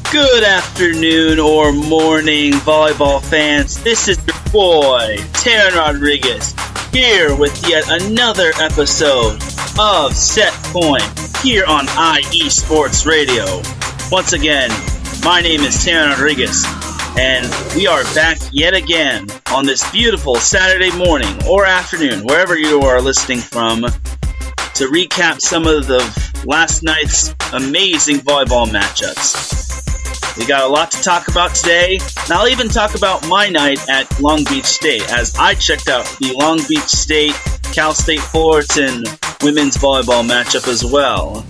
Good afternoon or morning, volleyball fans. This is your boy, Teran Rodriguez, here with yet another episode of Set Point here on IE Sports Radio. Once again, my name is Teran Rodriguez, and we are back yet again on this beautiful Saturday morning or afternoon, wherever you are listening from, to recap some of the last night's amazing volleyball matchups. We got a lot to talk about today, and I'll even talk about my night at Long Beach State, as I checked out the Long Beach State Cal State Fullerton women's volleyball matchup as well.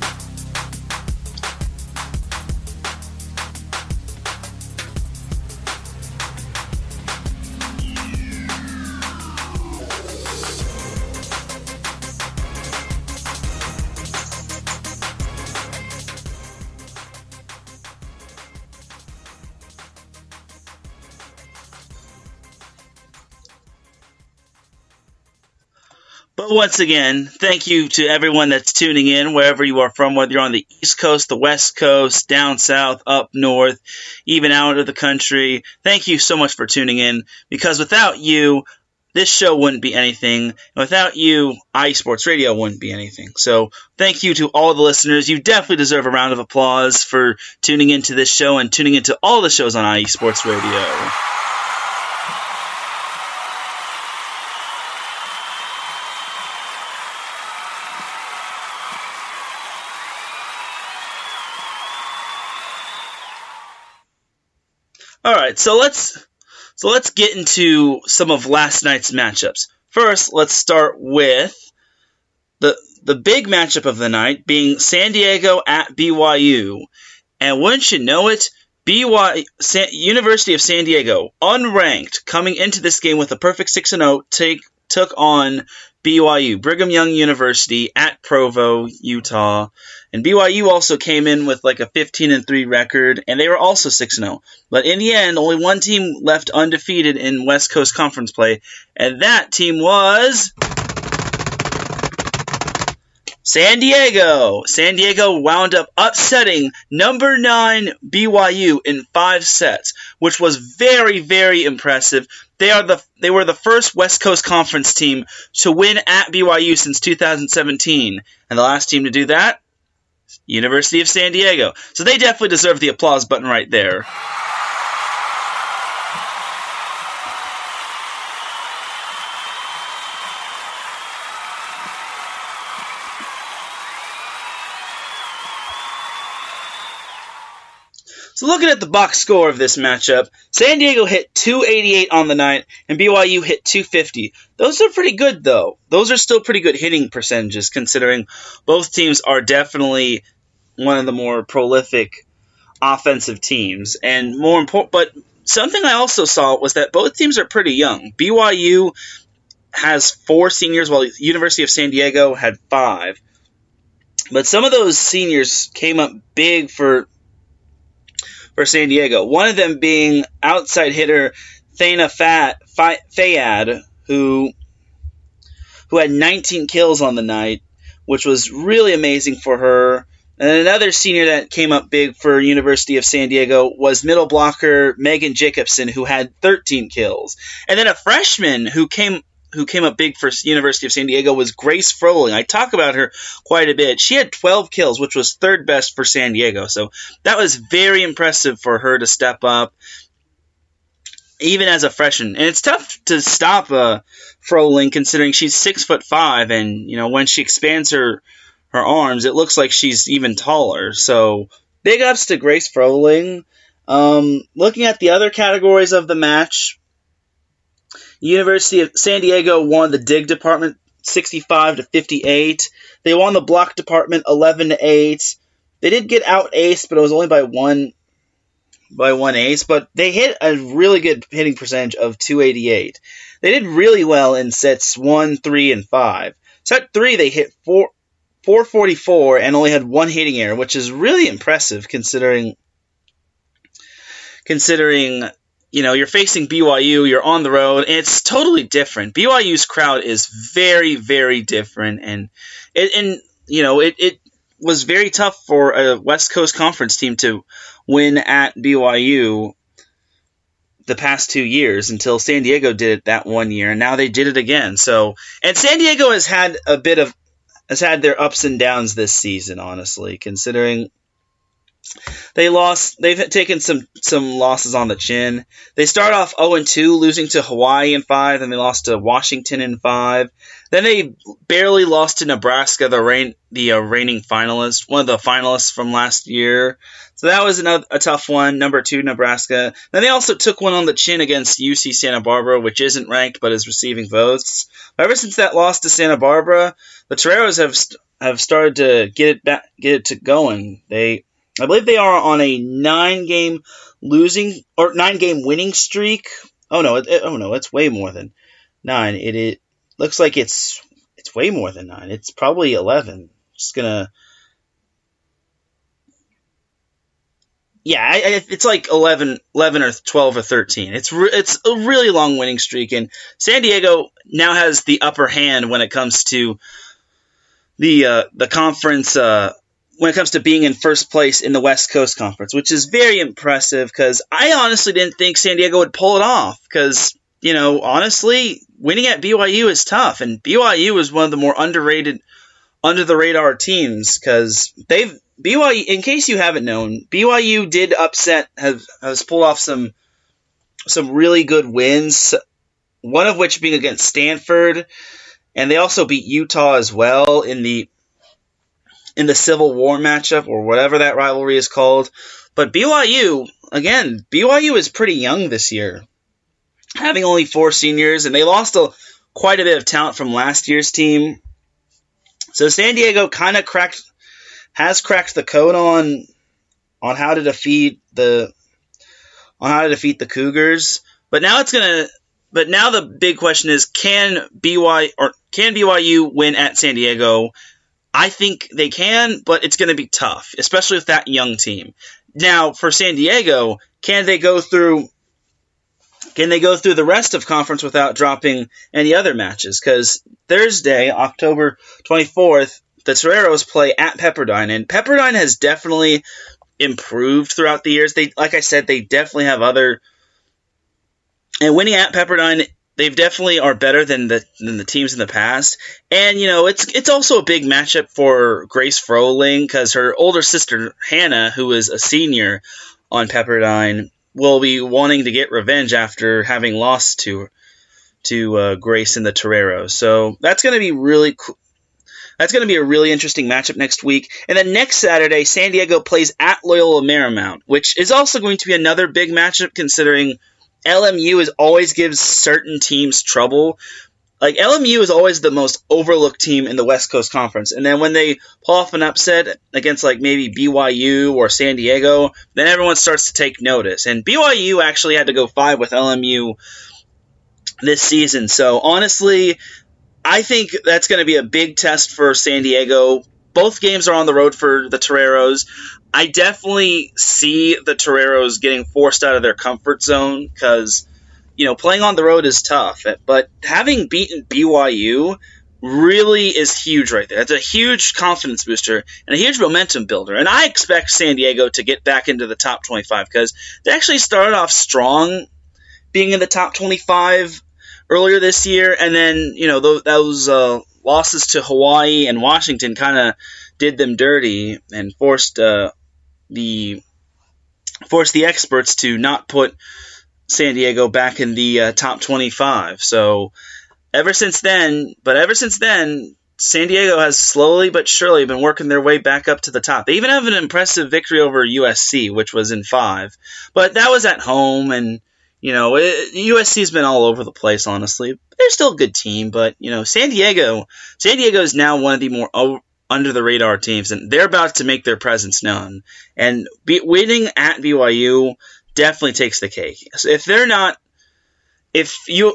But once again, thank you to everyone that's tuning in, wherever you are from, whether you're on the East Coast, the West Coast, down south, up north, even out of the country. Thank you so much for tuning in, because without you, this show wouldn't be anything. And without you, IE Sports Radio wouldn't be anything. So thank you to all the listeners. You definitely deserve a round of applause for tuning into this show and tuning into all the shows on IE Sports Radio. All right, so let's get into some of last night's matchups. First, let's start with the big matchup of the night being San Diego at BYU. And wouldn't you know it, University of San Diego, unranked, coming into this game with a perfect 6-0, took on BYU, Brigham Young University at Provo, Utah. And BYU also came in with like a 15-3 record, and they were also 6-0. But in the end, only one team left undefeated in West Coast Conference play, and that team was San Diego. San Diego wound up upsetting number 9 BYU in 5 sets, which was very, very impressive. They were the first West Coast Conference team to win at BYU since 2017, and the last team to do that, University of San Diego. So they definitely deserve the applause button right there. So looking at the box score of this matchup, San Diego hit 288 on the night, and BYU hit 250. Those are pretty good, though. Those are still pretty good hitting percentages, considering both teams are definitely one of the more prolific offensive teams. And more important, but something I also saw was that both teams are pretty young. BYU has 4 seniors, while University of San Diego had 5. But some of those seniors came up big for San Diego. One of them being outside hitter Thana Fayad, who had 19 kills on the night, which was really amazing for her. And another senior that came up big for University of San Diego was middle blocker Megan Jacobson, who had 13 kills. And then a freshman who came up big for University of San Diego was Grace Froling. I talk about her quite a bit. She had 12 kills, which was 3rd best for San Diego. So that was very impressive for her to step up, even as a freshman. And it's tough to stop Froling, considering she's 6'5", and when she expands her arms, it looks like she's even taller. So big ups to Grace Froling. Looking at the other categories of the match, University of San Diego won the dig department 65-58. They won the block department 11-8. They did get out aced, but it was only by one ace. But they hit a really good hitting percentage of 288. They did really well in sets 1, 3, and 5. Set 3 they hit 444 and only had 1 hitting error, which is really impressive considering you're facing BYU, you're on the road, and it's totally different. BYU's crowd is very, very different, and it was very tough for a West Coast Conference team to win at BYU the past 2 years until San Diego did it that 1 year, and now they did it again. So, and San Diego has had their ups and downs this season, honestly, considering they've taken some losses on the chin. They start off 0-2, losing to Hawaii in 5, then they lost to Washington in 5. Then they barely lost to Nebraska, the reigning finalist, one of the finalists from last year. So that was a tough one, number 2, Nebraska. Then they also took one on the chin against UC Santa Barbara, which isn't ranked but is receiving votes. Ever since that loss to Santa Barbara, the Toreros have started to get it to going. I believe they are on a 9-game winning streak. Oh no, it's way more than 9. It looks like it's way more than 9. It's probably 11. Just gonna. Yeah, it's like 11 or 12 or 13. It's a really long winning streak, and San Diego now has the upper hand when it comes to the conference. When it comes to being in first place in the West Coast Conference, which is very impressive because I honestly didn't think San Diego would pull it off because, honestly, winning at BYU is tough, and BYU is one of the more underrated, under-the-radar teams because BYU, in case you haven't known, BYU did has pulled off some really good wins, one of which being against Stanford, and they also beat Utah as well in the Civil War matchup, or whatever that rivalry is called. But BYU is pretty young this year, having only 4 seniors, and they lost quite a bit of talent from last year's team. So San Diego kind of has cracked the code on how to defeat the Cougars. But now the big question is, can BYU win at San Diego? I think they can, but it's going to be tough, especially with that young team. Now, for San Diego, can they go through the rest of conference without dropping any other matches? Because Thursday, October 24th, the Toreros play at Pepperdine, and Pepperdine has definitely improved throughout the years. Like I said, they definitely have and winning at Pepperdine, they definitely are better than the teams in the past. And, it's also a big matchup for Grace Froling because her older sister, Hannah, who is a senior on Pepperdine, will be wanting to get revenge after having lost to Grace and the Toreros. So that's going to be really cool. That's going to be a really interesting matchup next week. And then next Saturday, San Diego plays at Loyola Marymount, which is also going to be another big matchup considering LMU always gives certain teams trouble. Like, LMU is always the most overlooked team in the West Coast Conference. And then when they pull off an upset against, like, maybe BYU or San Diego, then everyone starts to take notice. And BYU actually had to go 5 with LMU this season. So, honestly, I think that's going to be a big test for San Diego. Both games are on the road for the Toreros. I definitely see the Toreros getting forced out of their comfort zone because, playing on the road is tough. But having beaten BYU really is huge right there. It's a huge confidence booster and a huge momentum builder. And I expect San Diego to get back into the top 25 because they actually started off strong being in the top 25 earlier this year. And then, those losses to Hawaii and Washington kind of did them dirty and forced the experts to not put San Diego back in the top 25. So ever since then, San Diego has slowly but surely been working their way back up to the top. They even have an impressive victory over USC, which was in 5. But that was at home, and USC's been all over the place, honestly. They're still a good team, but, San Diego is now one of the more under-the-radar teams, and they're about to make their presence known. And winning at BYU definitely takes the cake. So if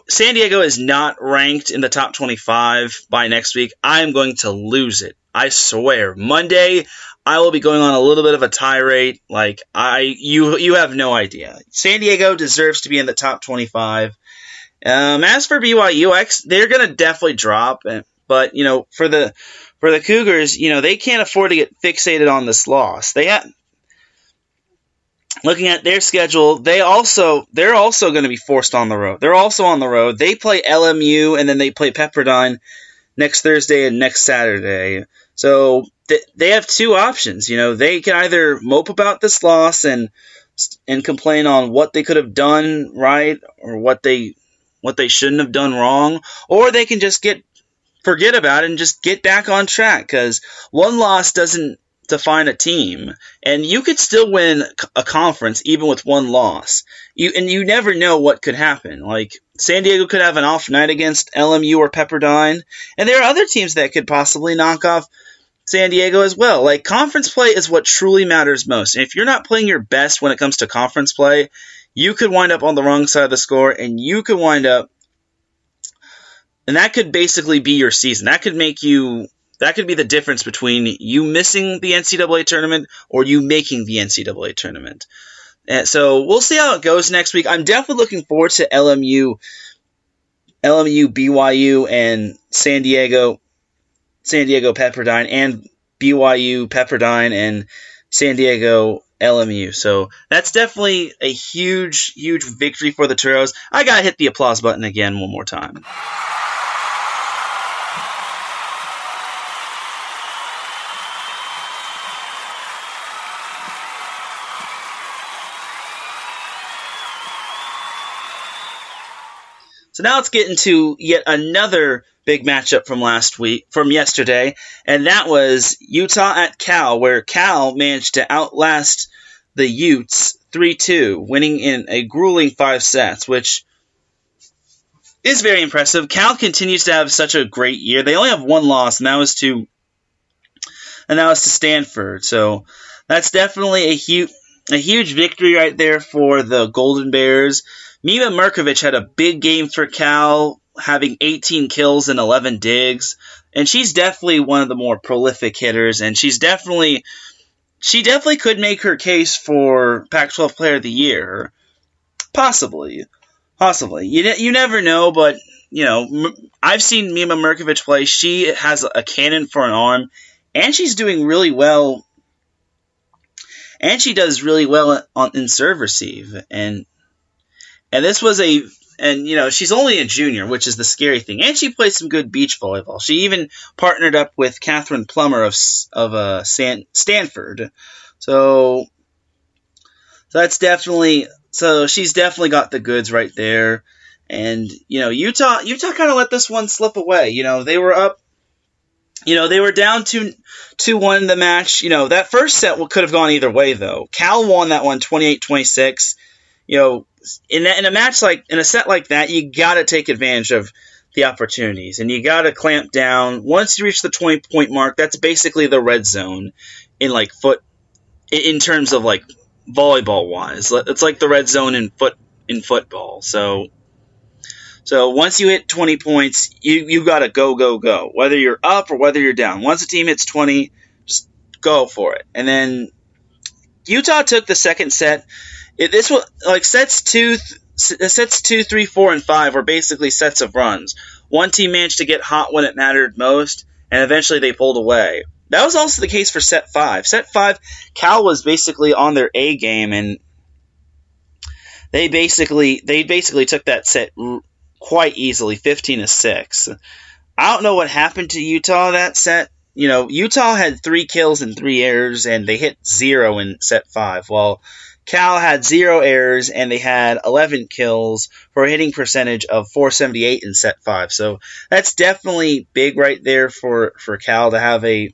San Diego is not ranked in the top 25 by next week, I'm going to lose it. I swear. Monday, I will be going on a little bit of a tirade. You have no idea. San Diego deserves to be in the top 25. As for BYU, they're going to definitely drop, but But, for the Cougars, they can't afford to get fixated on this loss. Looking at their schedule, they're also going to be forced on the road. They're also on the road. They play LMU, and then they play Pepperdine next Thursday and next Saturday. So they have two options. They can either mope about this loss and complain on what they could have done right or what they shouldn't have done wrong, or they can just forget about it and just get back on track, because one loss doesn't define a team, and you could still win a conference even with one loss. You never know what could happen. Like, San Diego could have an off night against LMU or Pepperdine, and there are other teams that could possibly knock off San Diego as well. Like, conference play is what truly matters most. And if you're not playing your best when it comes to conference play, you could wind up on the wrong side of the score, and you could wind up, and that could basically be your season. That could be the difference between you missing the NCAA tournament or you making the NCAA tournament. And so we'll see how it goes next week. I'm definitely looking forward to LMU, BYU, and San Diego Pepperdine, and BYU, Pepperdine, and San Diego LMU. So that's definitely a huge, huge victory for the Toros. I gotta hit the applause button again one more time. So now let's get into yet another big matchup from yesterday, and that was Utah at Cal, where Cal managed to outlast the Utes 3-2, winning in a grueling 5 sets, which is very impressive. Cal continues to have such a great year. They only have one loss, and that was to Stanford. So that's definitely a huge victory right there for the Golden Bears. Mima Merkovich had a big game for Cal, having 18 kills and 11 digs, and she's definitely one of the more prolific hitters, and she definitely could make her case for Pac-12 Player of the Year. Possibly. You never know, but I've seen Mima Merkovich play. She has a cannon for an arm, and she's doing really well. And she does really well in serve receive, and she's only a junior, which is the scary thing. And she plays some good beach volleyball. She even partnered up with Catherine Plummer of Stanford. So she's definitely got the goods right there. And Utah kind of let this one slip away. They were up. They were down 2-1 in the match. That first set could have gone either way, though. Cal won that one 28-26. In a set like that, you got to take advantage of the opportunities, and you got to clamp down. Once you reach the 20-point mark, that's basically the red zone in terms of volleyball wise. It's like the red zone in football. So once you hit 20 points, you got to go. Whether you're up or whether you're down. Once a team hits 20, just go for it. And then Utah took the second set. This was sets 2, 3, 4, and 5 were basically sets of runs. One team managed to get hot when it mattered most, and eventually they pulled away. That was also the case for set 5. Set 5, Cal was basically on their A game, and they basically took that set quite easily, 15-6. I don't know what happened to Utah that set. Utah had 3 kills and 3 errors, and they hit 0 in set 5. Well, Cal had 0 errors, and they had 11 kills for a hitting percentage of .478 in set 5. So that's definitely big right there for Cal to have a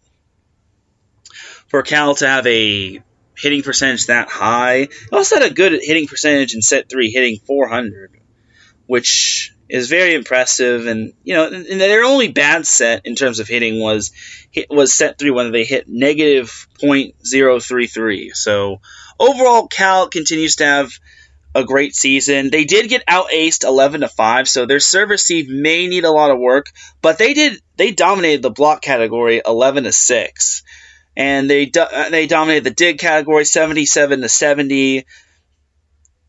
hitting percentage that high. They also had a good hitting percentage in set 3, hitting .400, which is very impressive. And and their only bad set in terms of hitting was set 3 when they hit negative .033. So overall, Cal continues to have a great season. They did get out-aced 11-5, so their serve receive may need a lot of work, but they dominated the block category 11-6, and they dominated the dig category 77-70.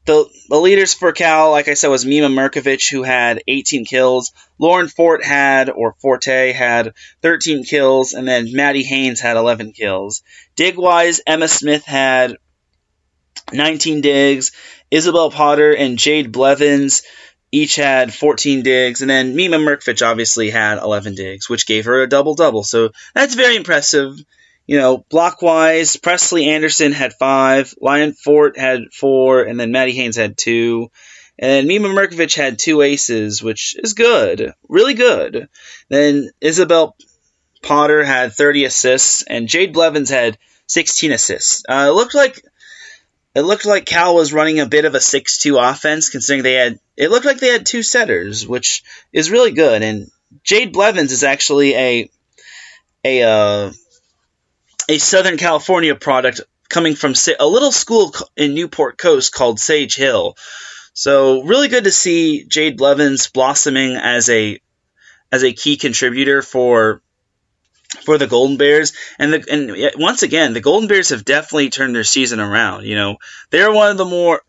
The leaders for Cal, like I said, was Mima Merkovich, who had 18 kills. Lauren Forte had 13 kills, and then Maddie Haynes had 11 kills. Dig-wise, Emma Smith had 19 digs. Isabel Potter and Jade Blevins each had 14 digs, and then Mima Merkovich obviously had 11 digs, which gave her a double-double. So that's very impressive. Block-wise, Presley Anderson had 5, Lion Fort had 4, and then Maddie Haynes had 2. And Mima Merkovich had 2 aces, which is good. Really good. Then Isabel Potter had 30 assists, and Jade Blevins had 16 assists. It looked like Cal was running a bit of a 6-2 offense, considering it looked like they had 2 setters, which is really good. And Jade Blevins is actually a Southern California product coming from a little school in Newport Coast called Sage Hill. So really good to see Jade Blevins blossoming as a key contributor for the Golden Bears. And once again, the Golden Bears have definitely turned their season around. They're one of the more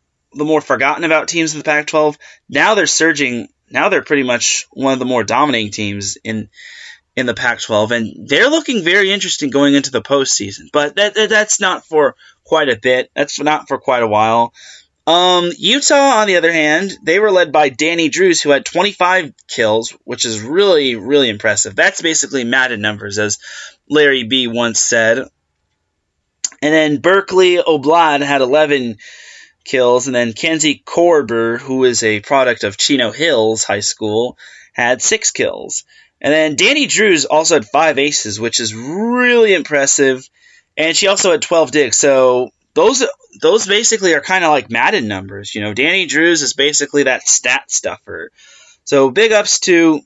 forgotten about teams in the Pac-12. Now they're surging. Now they're pretty much one of the more dominating teams in the Pac-12, and they're looking very interesting going into the postseason. But that's not for quite a bit. That's not for quite a while. Utah, on the other hand, they were led by Danny Drews, who had 25 kills, which is really, really impressive. That's basically Madden numbers, as Larry B. once said. And then Berkeley Oblad had 11 kills, and then Kenzie Korber, who is a product of Chino Hills High School, had 6 kills. And then Danny Drews also had 5 aces, which is really impressive. And she also had 12 digs. So those basically are kind of like Madden numbers. Danny Drews is basically that stat stuffer. So big ups to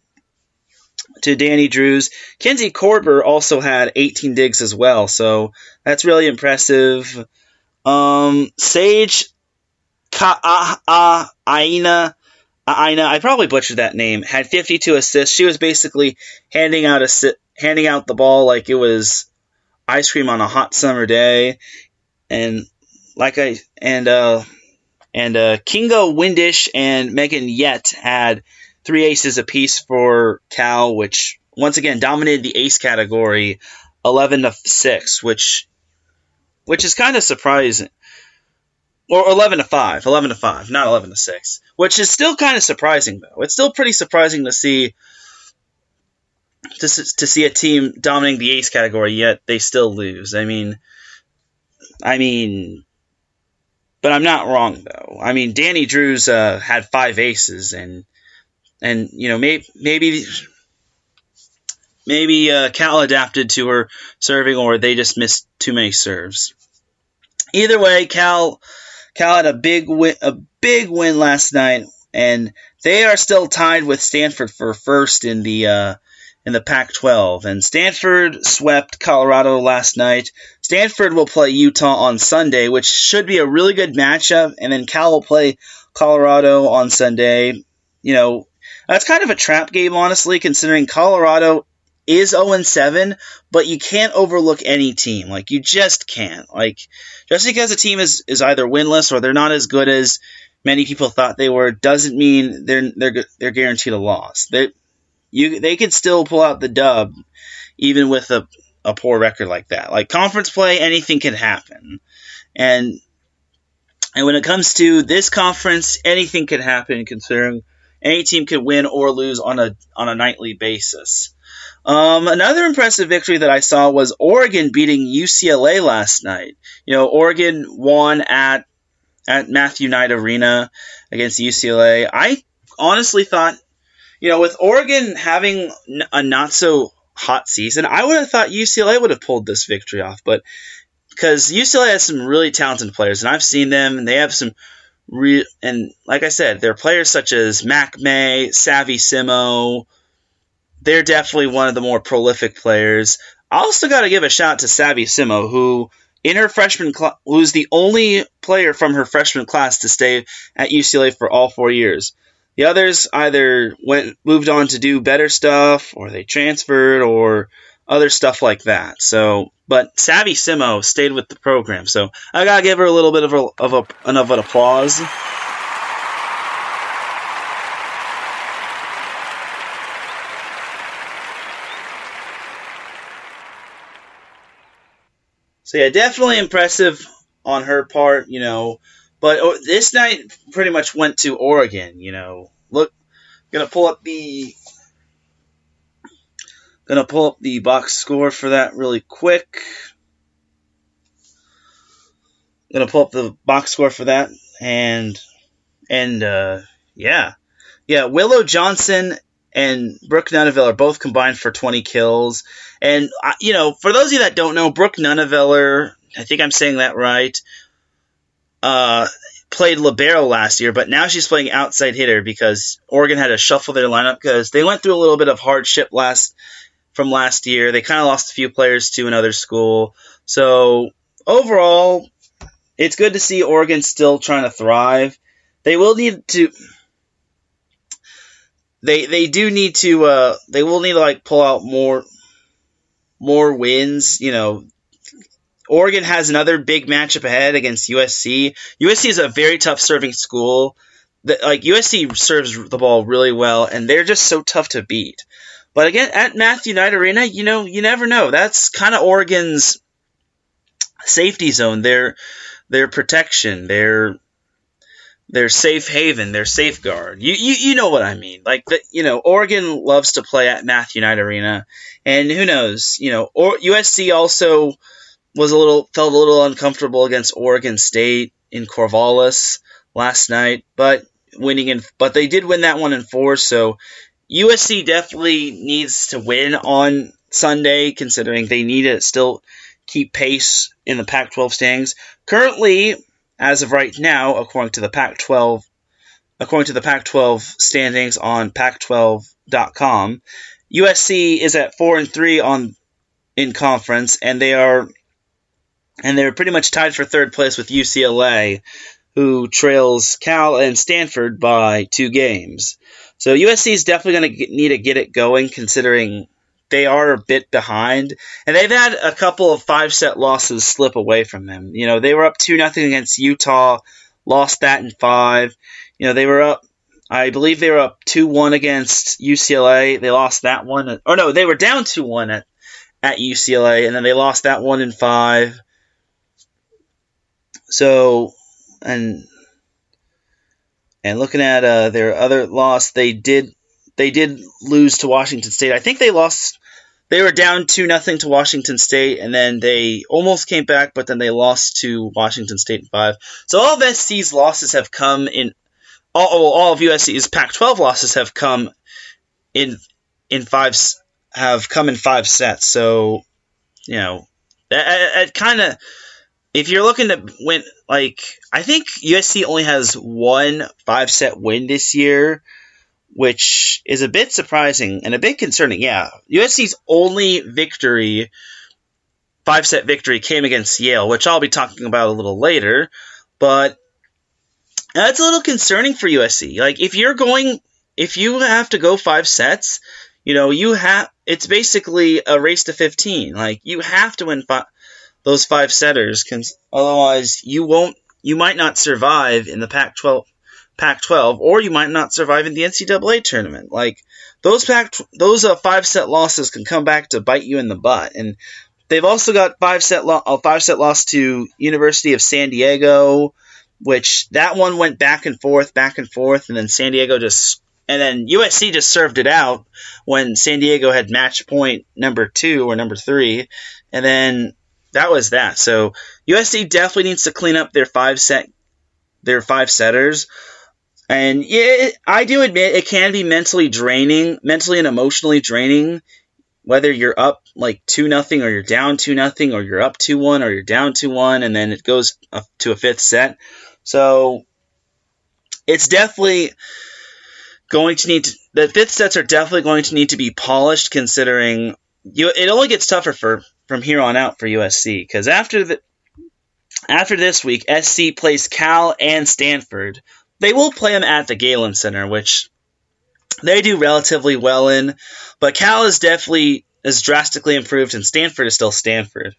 Danny Drews. Kenzie Korber also had 18 digs as well. So that's really impressive. Sage Aina, I probably butchered that name, had 52 assists. She was basically handing out the ball like it was ice cream on a hot summer day. And Kingo Windish and Megan Yett had 3 aces apiece for Cal, which once again dominated the ace category 11-6, which is kind of surprising. Or 11-5, not 11-6, which is still kind of surprising though. It's still pretty surprising to see a team dominating the ace category, yet they still lose. I mean, but I'm not wrong though. I mean, Danny Drews had 5 aces, and maybe Cal adapted to her serving, or they just missed too many serves. Either way, Cal had a big win last night, and they are still tied with Stanford for first in the Pac-12. And Stanford swept Colorado last night. Stanford will play Utah on Sunday, which should be a really good matchup. And then Cal will play Colorado on Sunday. That's kind of a trap game, honestly, considering Colorado is 0-7, but you can't overlook any team. You just can't. Just because a team is either winless or they're not as good as many people thought they were, doesn't mean they're guaranteed a loss. They could still pull out the dub, even with a poor record like that. Conference play, anything can happen. And when it comes to this conference, anything can happen, considering any team can win or lose on a nightly basis. Another impressive victory that I saw was Oregon beating UCLA last night. Oregon won at Matthew Knight Arena against UCLA. I honestly thought, with Oregon having a not so hot season, I would have thought UCLA would have pulled this victory off, but because UCLA has some really talented players, and I've seen them, and they have some and like I said, there are players such as Mac May, Savvy Simo. They're definitely one of the more prolific players. I also got to give a shout to Savvy Simo, who in her freshman who's the only player from her freshman class to stay at UCLA for all 4 years. The others either moved on to do better stuff, or they transferred, or other stuff like that. But Savvy Simo stayed with the program, so I gotta give her a little bit of an applause. So yeah, definitely impressive on her part, But this night pretty much went to Oregon, Look, gonna pull up the box score for that really quick. Gonna pull up the box score for that, and yeah. Willow Johnson and Brooke Nunneveller are both combined for 20 kills. And, for those of you that don't know, Brooke Nunneveller, I think I'm saying that right, played libero last year, but now she's playing outside hitter because Oregon had to shuffle their lineup because they went through a little bit of hardship from last year. They kind of lost a few players to another school. So, overall, it's good to see Oregon still trying to thrive. They will need to... They will need to pull out more wins. Oregon has another big matchup ahead against USC. USC is a very tough serving school. USC serves the ball really well, and they're just so tough to beat. But again, at Matthew Knight Arena, you never know. That's kind of Oregon's safety zone. Their protection. Their safe haven, their safeguard. You know what I mean. Oregon loves to play at Matthew Knight Arena, and who knows, USC also felt a little uncomfortable against Oregon State in Corvallis last night, but they did win that one in 4, so USC definitely needs to win on Sunday, considering they need to still keep pace in the Pac-12 standings. Currently, as of right now, according to the Pac-12 standings on Pac12.com, USC is at 4-3 in conference, and they're pretty much tied for third place with UCLA, who trails Cal and Stanford by 2 games. So USC is definitely going to need to get it going, considering they are a bit behind, and they've had a couple of 5-set losses slip away from them. They were up 2-0 against Utah, lost that in 5. I believe they were up 2-1 against UCLA. They lost that one. Or no, they were down 2-1 at UCLA, and then they lost that one in 5. So, and looking at their other loss, they did lose to Washington State. I think they were down 2-0 to Washington State, and then they almost came back, but then they lost to Washington State in 5. So all of SC's losses have come in. All of USC's Pac-12 losses have come in 5 sets. So, it kind of, if you're looking to win, I think USC only has 1 5-set win this year, which is a bit surprising and a bit concerning. Yeah, USC's only 5-set victory came against Yale, which I'll be talking about a little later, but that's a little concerning for USC. If you have to go 5 sets, it's basically a race to 15. You have to win those 5-setters, otherwise you might not survive in the Pac-12, or you might not survive in the NCAA tournament. Those 5-set losses can come back to bite you in the butt. And they've also got a 5-set loss to University of San Diego, which that one went back and forth, and then then USC just served it out when San Diego had match point number 2 or number 3, and then that was that. So USC definitely needs to clean up their 5-setters. And yeah, I do admit it can be mentally and emotionally draining, whether you're up 2-0 or you're down 2-0 or you're up 2-1 or you're down 2-1, and then it goes up to a 5th set. So it's definitely going to need the 5th sets are definitely going to need to be polished, considering it only gets tougher from here on out for USC, because after this week, SC plays Cal and Stanford. They will play them at the Galen Center, which they do relatively well in, but Cal is drastically improved, and Stanford is still Stanford.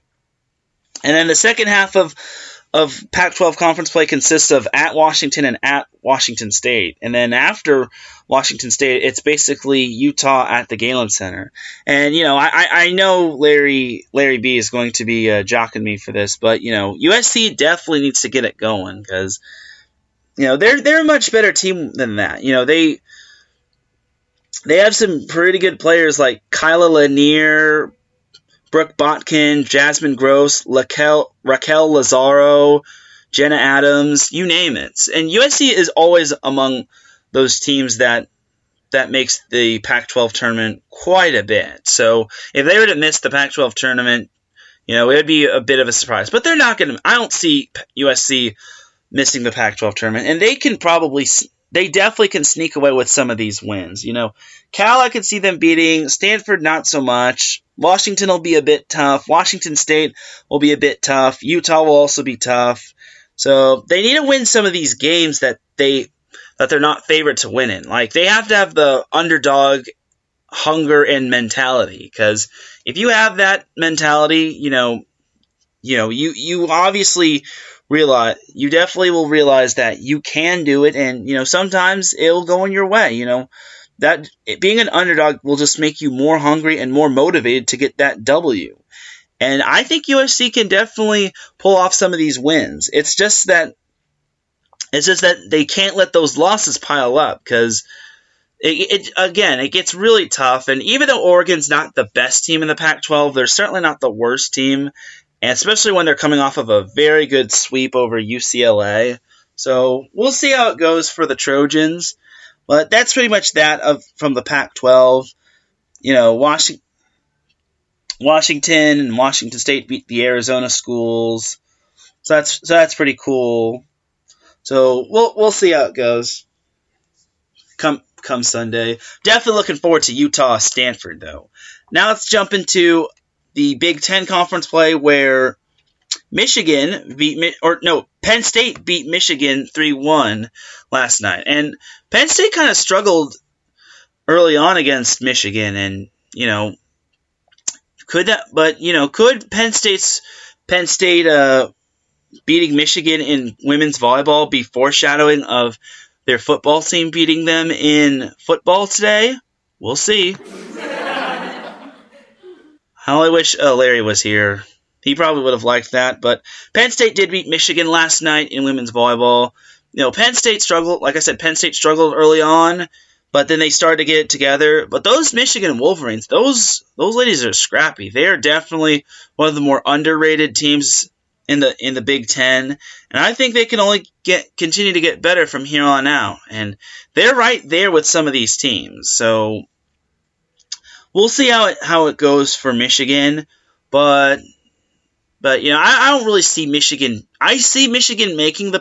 And then the second half of Pac-12 conference play consists of at Washington and at Washington State. And then after Washington State, it's basically Utah at the Galen Center. And, I know Larry B is going to be jocking me for this, but, USC definitely needs to get it going because, they're a much better team than that. They have some pretty good players like Kyla Lanier, Brooke Botkin, Jasmine Gross, Raquel Lazaro, Jenna Adams, you name it. And USC is always among those teams that makes the Pac-12 tournament quite a bit. So if they were to miss the Pac-12 tournament, it would be a bit of a surprise. But they're not going to. I don't see USC missing the Pac-12 tournament. And they definitely can sneak away with some of these wins. Cal, I could see them beating. Stanford, not so much. Washington will be a bit tough. Washington State will be a bit tough. Utah will also be tough. So they need to win some of these games that they're not favored to win in. Like, they have to have the underdog hunger and mentality. Because if you have that mentality, you obviously you definitely will realize that you can do it, and sometimes it'll go in your way. That being an underdog will just make you more hungry and more motivated to get that W. And I think USC can definitely pull off some of these wins. It's just that they can't let those losses pile up because it gets really tough. And even though Oregon's not the best team in the Pac-12, they're certainly not the worst team. And especially when they're coming off of a very good sweep over UCLA. So we'll see how it goes for the Trojans. But that's pretty much that from the Pac-12. Washington and Washington State beat the Arizona schools. So that's pretty cool. So we'll see how it goes come Sunday. Definitely looking forward to Utah Stanford though. Now let's jump into the Big Ten Conference play where Penn State beat Michigan 3-1 last night. And Penn State kind of struggled early on against Michigan, and could Penn State beating Michigan in women's volleyball be foreshadowing of their football team beating them in football today? We'll see. I only wish Larry was here. He probably would have liked that, but Penn State did beat Michigan last night in women's volleyball. Penn State struggled. Like I said, Penn State struggled early on, but then they started to get it together. But those Michigan Wolverines, those ladies are scrappy. They are definitely one of the more underrated teams in the Big Ten, and I think they can only continue to get better from here on out. And they're right there with some of these teams. So we'll see how it goes for Michigan, but I don't really see Michigan. I see Michigan making the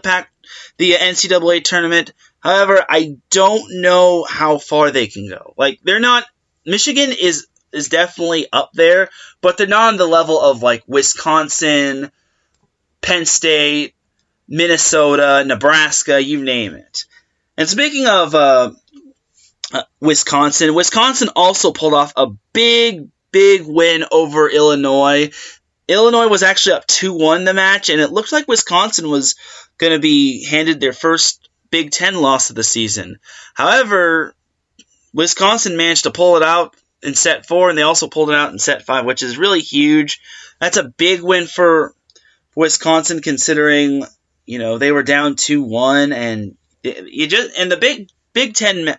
NCAA tournament. However, I don't know how far they can go. Like, they're not. Michigan is definitely up there, but they're not on the level of like Wisconsin, Penn State, Minnesota, Nebraska, you name it. And speaking of Wisconsin also pulled off a big win over Illinois. Illinois was actually up 2-1 the match, and it looked like Wisconsin was going to be handed their first Big Ten loss of the season. However, Wisconsin managed to pull it out in set 4, and they also pulled it out in set 5, which is really huge. That's a big win for Wisconsin, considering they were down 2-1, and the Big Ten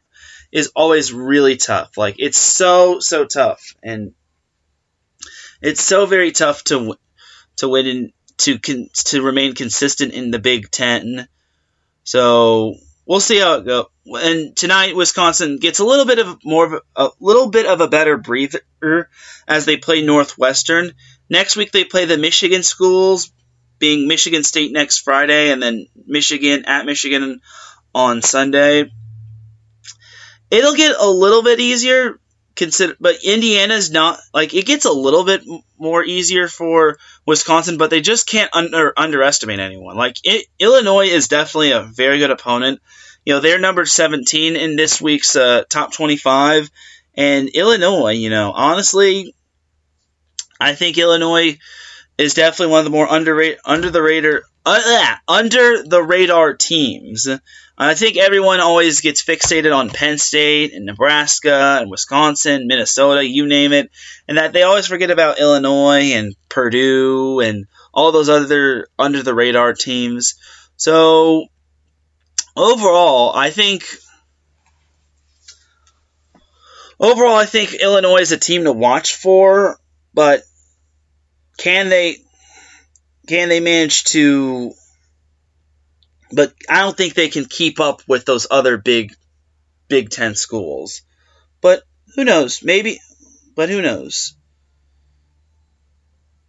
is always really tough. Like, it's so tough, and it's so very tough to win and to remain consistent in the Big Ten. So we'll see how it goes. And tonight, Wisconsin gets a little bit of a better breather as they play Northwestern. Next week, they play the Michigan schools, being Michigan State next Friday, and then Michigan on Sunday. It'll get a little bit easier. But Indiana's not, like, it gets a little bit more easier for Wisconsin, but they just can't underestimate anyone. Like, Illinois is definitely a very good opponent. They're number 17 in this week's top 25, and Illinois, honestly, I think Illinois is definitely one of the more under the under the radar teams. I think everyone always gets fixated on Penn State and Nebraska and Wisconsin, Minnesota, you name it, and that they always forget about Illinois and Purdue and all those other under the radar teams. So overall, I think Illinois is a team to watch for, but can they manage to? But I don't think they can keep up with those other Big Ten schools. But who knows? Maybe. But who knows?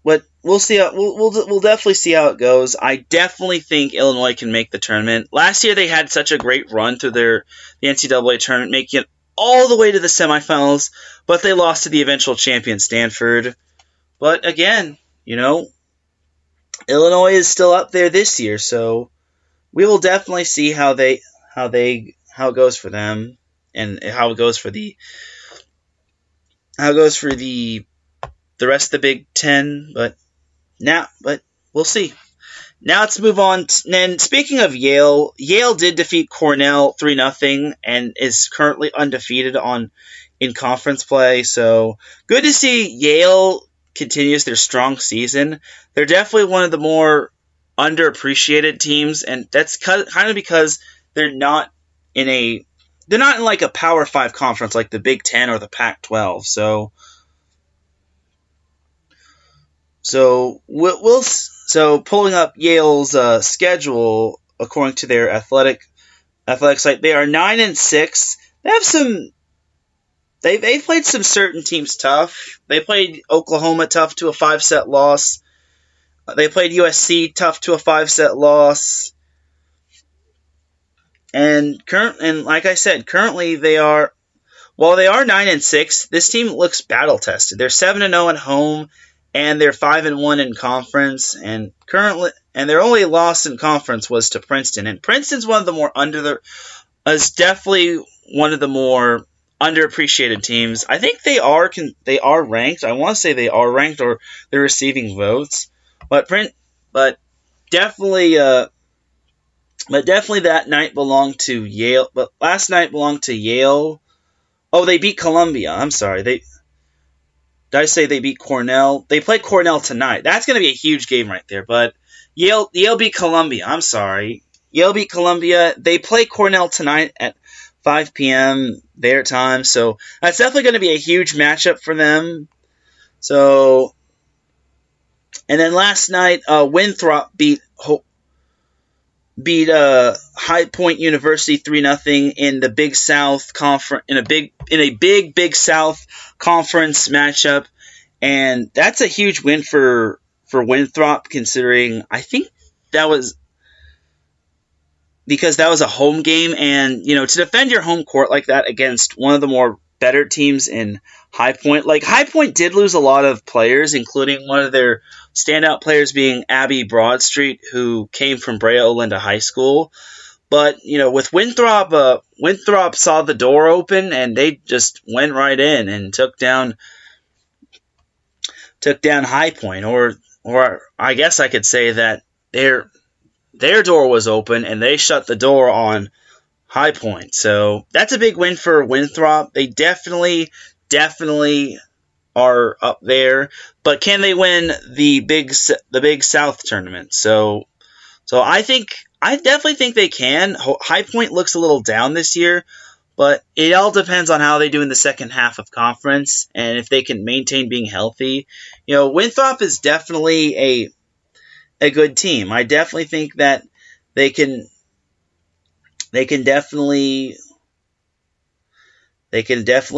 But we'll see. We'll definitely see how it goes. I definitely think Illinois can make the tournament. Last year they had such a great run through the NCAA tournament, making it all the way to the semifinals, but they lost to the eventual champion Stanford. But again, Illinois is still up there this year, so we will definitely see how it goes for them and how it goes for the rest of the Big Ten. But we'll see. Now let's move on. And speaking of Yale did defeat Cornell 3-0 and is currently undefeated in conference play. So good to see Yale continues their strong season. They're definitely one of the more underappreciated teams, and that's kind of because they're not in like a Power 5 conference like the Big Ten or the Pac-12. So pulling up Yale's schedule according to their athletic site, they are 9-6. They have some. They've played some certain teams tough. They played Oklahoma tough to a 5-set loss. They played USC tough to a 5-set loss. And like I said, currently while they are 9-6, this team looks battle tested. They're 7-0 at home, and they're 5-1 in conference. And their only loss in conference was to Princeton. And Princeton's one of the more definitely one of the more underappreciated teams. I think they are ranked. I want to say they are ranked, or they're receiving votes. But definitely that night belonged to Yale. But last night belonged to Yale. Oh, they beat Columbia. I'm sorry. Did I say they beat Cornell? They play Cornell tonight. That's going to be a huge game right there. But Yale beat Columbia. I'm sorry. Yale beat Columbia. They play Cornell tonight at 5 p.m. their time. So that's definitely going to be a huge matchup for them. So, and then last night, Winthrop beat High Point University 3-0 in the Big South conference in a big South conference matchup, and that's a huge win for Winthrop, considering I think that was because that was a home game, and to defend your home court like that against one of the more better teams in High Point. Like, High Point did lose a lot of players, including one of their standout players being Abby Broadstreet, who came from Brea Olinda High School. But, with Winthrop, Winthrop saw the door open, and they just went right in and took down High Point. Or I guess I could say that their door was open, and they shut the door on High Point. So that's a big win for Winthrop. They definitely are up there, but can they win the Big South tournament? So I definitely think they can. High Point looks a little down this year, but it all depends on how they do in the second half of conference and if they can maintain being healthy. Winthrop is definitely a good team. I definitely think that they can definitely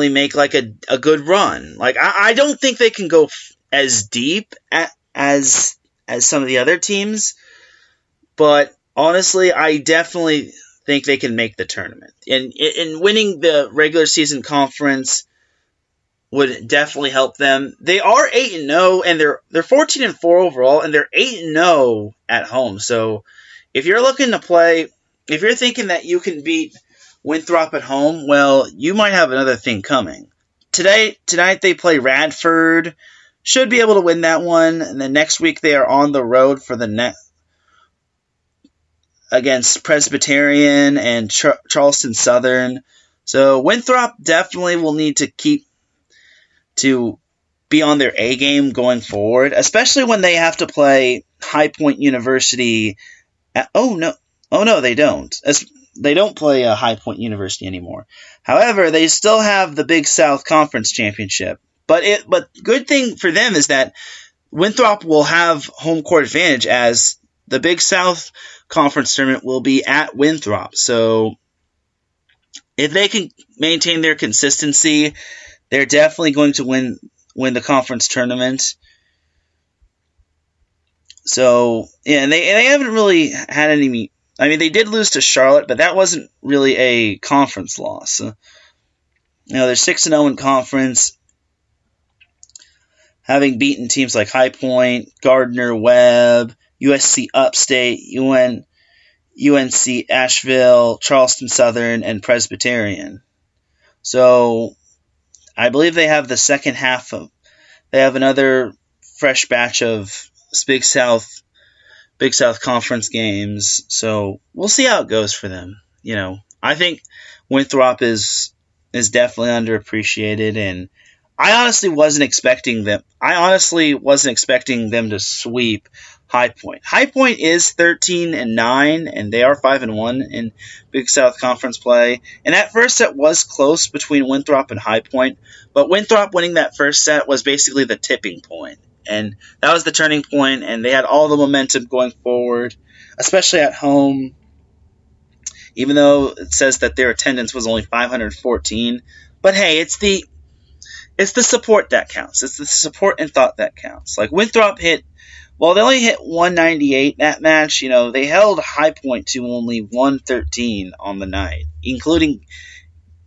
make like a good run. Like, I don't think they can go as deep as some of the other teams, but honestly, I definitely think they can make the tournament. And winning the regular season conference would definitely help them. They are 8-0, and they're 14-4 overall, and they're 8-0 at home. So if you're looking to play, if you're thinking that you can beat Winthrop at home, well, you might have another thing coming. Tonight they play Radford. Should be able to win that one. And then next week they are on the road for the against Presbyterian and Charleston Southern. So Winthrop definitely will need to be on their A game going forward, especially when they have to play High Point University. Oh no, they don't. They don't play High Point University anymore. However, they still have the Big South Conference Championship. But good thing for them is that Winthrop will have home court advantage, as the Big South Conference tournament will be at Winthrop. So if they can maintain their consistency, they're definitely going to win the conference tournament. So yeah, and they haven't really had any. I mean, they did lose to Charlotte, but that wasn't really a conference loss. They're 6-0 in conference, having beaten teams like High Point, Gardner Webb, USC Upstate, UNC Asheville, Charleston Southern, and Presbyterian. So I believe they have the second half of. They have another fresh batch of Big South Conference games. So we'll see how it goes for them. I think Winthrop is definitely underappreciated, and I honestly wasn't expecting them to sweep High Point. High Point is 13-9, and they are 5-1 in Big South Conference play. And that first set was close between Winthrop and High Point, but Winthrop winning that first set was basically the tipping point. And that was the turning point, and they had all the momentum going forward, especially at home. Even though it says that their attendance was only 514. But hey, it's the support that counts. It's the support and thought that counts. Like Winthrop they only hit 198 that match, they held High Point to only 113 on the night, including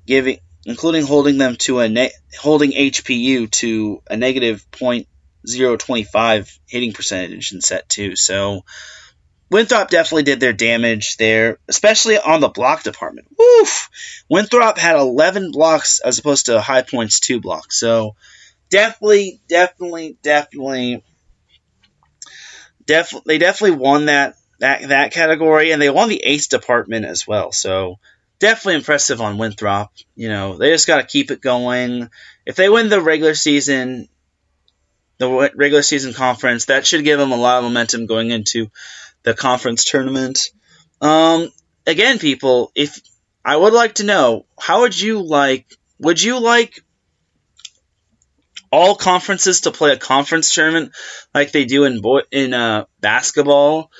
holding them to holding HPU to a negative .025 hitting percentage in set 2. So Winthrop definitely did their damage there, especially on the block department. Woof! Winthrop had 11 blocks as opposed to High Point's 2 blocks. So definitely they definitely won that category, and they won the ace department as well. So definitely impressive on Winthrop. They just got to keep it going. If they win the regular season conference, that should give them a lot of momentum going into the conference tournament. Again, people, if I would like to know, would you like all conferences to play a conference tournament like they do in basketball?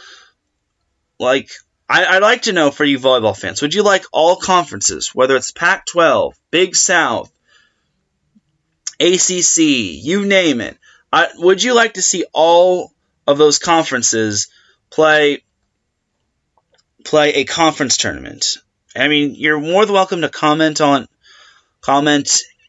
Like, I'd like to know for you volleyball fans, would you like all conferences, whether it's Pac-12, Big South, ACC, you name it, would you like to see all of those conferences play a conference tournament? I mean, you're more than welcome to comment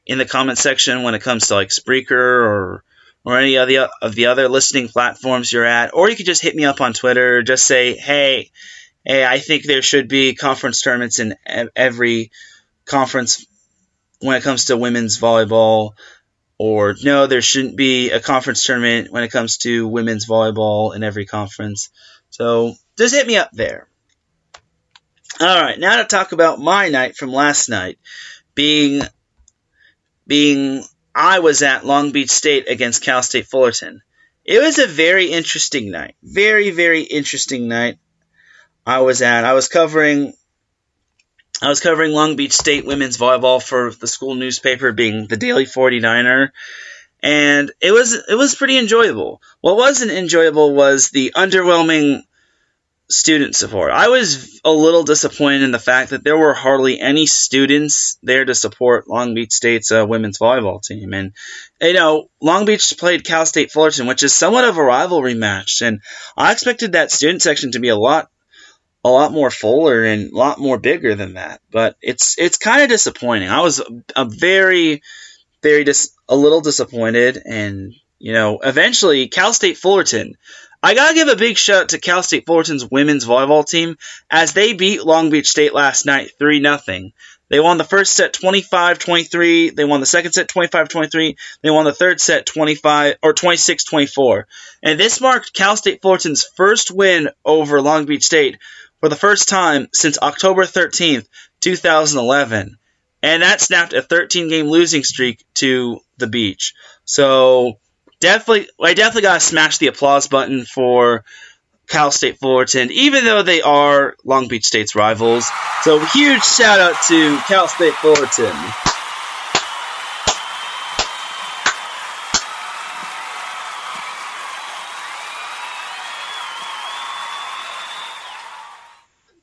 in the comment section when it comes to like Spreaker or any of the other listening platforms you're at, or you could just hit me up on Twitter. Just say, hey, I think there should be conference tournaments in every conference when it comes to women's volleyball, or no, there shouldn't be a conference tournament when it comes to women's volleyball in every conference. So just hit me up there. All right, now to talk about my night from last night, being I was at Long Beach State against Cal State Fullerton. It was a very interesting night. Very, very interesting night. I was covering Long Beach State women's volleyball for the school newspaper, being the Daily 49er, and it was pretty enjoyable. What wasn't enjoyable was the underwhelming student support. I was a little disappointed in the fact that there were hardly any students there to support Long Beach State's women's volleyball team. And, Long Beach played Cal State Fullerton, which is somewhat of a rivalry match. And I expected that student section to be a lot more fuller and a lot more bigger than that. But it's kind of disappointing. I was a little disappointed. And, eventually Cal State Fullerton, I gotta give a big shout out to Cal State Fullerton's women's volleyball team, as they beat Long Beach State last night 3-0. They won the first set 25-23. They won the second set 25-23. They won the third set 26-24. And this marked Cal State Fullerton's first win over Long Beach State for the first time since October 13th, 2011. And that snapped a 13-game losing streak to the Beach. So I definitely got to smash the applause button for Cal State Fullerton, even though they are Long Beach State's rivals. So huge shout out to Cal State Fullerton.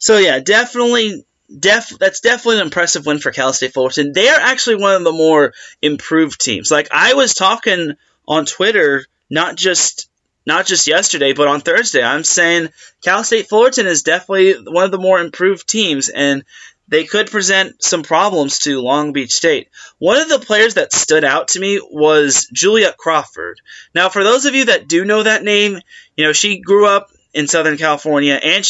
So yeah, that's definitely an impressive win for Cal State Fullerton. They are actually one of the more improved teams. Like, I was talking on Twitter, not just yesterday, but on Thursday, I'm saying Cal State Fullerton is definitely one of the more improved teams, and they could present some problems to Long Beach State. One of the players that stood out to me was Juliet Crawford. Now, for those of you that do know that name, she grew up in Southern California, and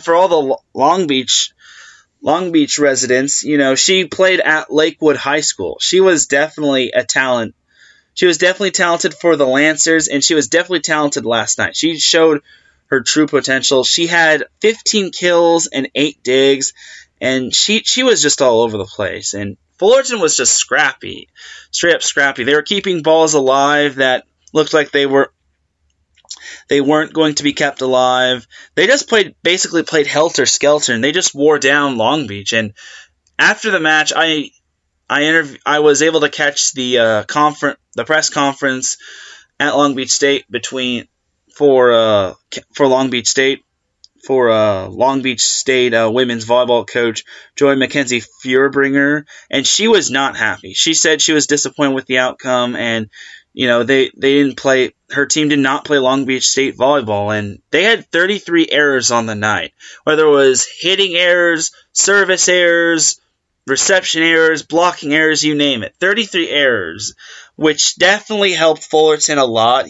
for all the Long Beach residents, she played at Lakewood High School. She was definitely a talent. She was definitely talented for the Lancers, and she was definitely talented last night. She showed her true potential. She had 15 kills and 8 digs, and she was just all over the place. And Fullerton was just scrappy, straight up scrappy. They were keeping balls alive that looked like they weren't going to be kept alive. They just basically played helter-skelter, and they just wore down Long Beach. And after the match, I was able to catch the press conference at Long Beach State for Long Beach State women's volleyball coach Joy Mackenzie Feuerbringer, and she was not happy. She said she was disappointed with the outcome, and they didn't play. Her team did not play Long Beach State volleyball, and they had 33 errors on the night, whether it was hitting errors, service errors, reception errors, blocking errors, you name it. 33 errors, which definitely helped Fullerton a lot.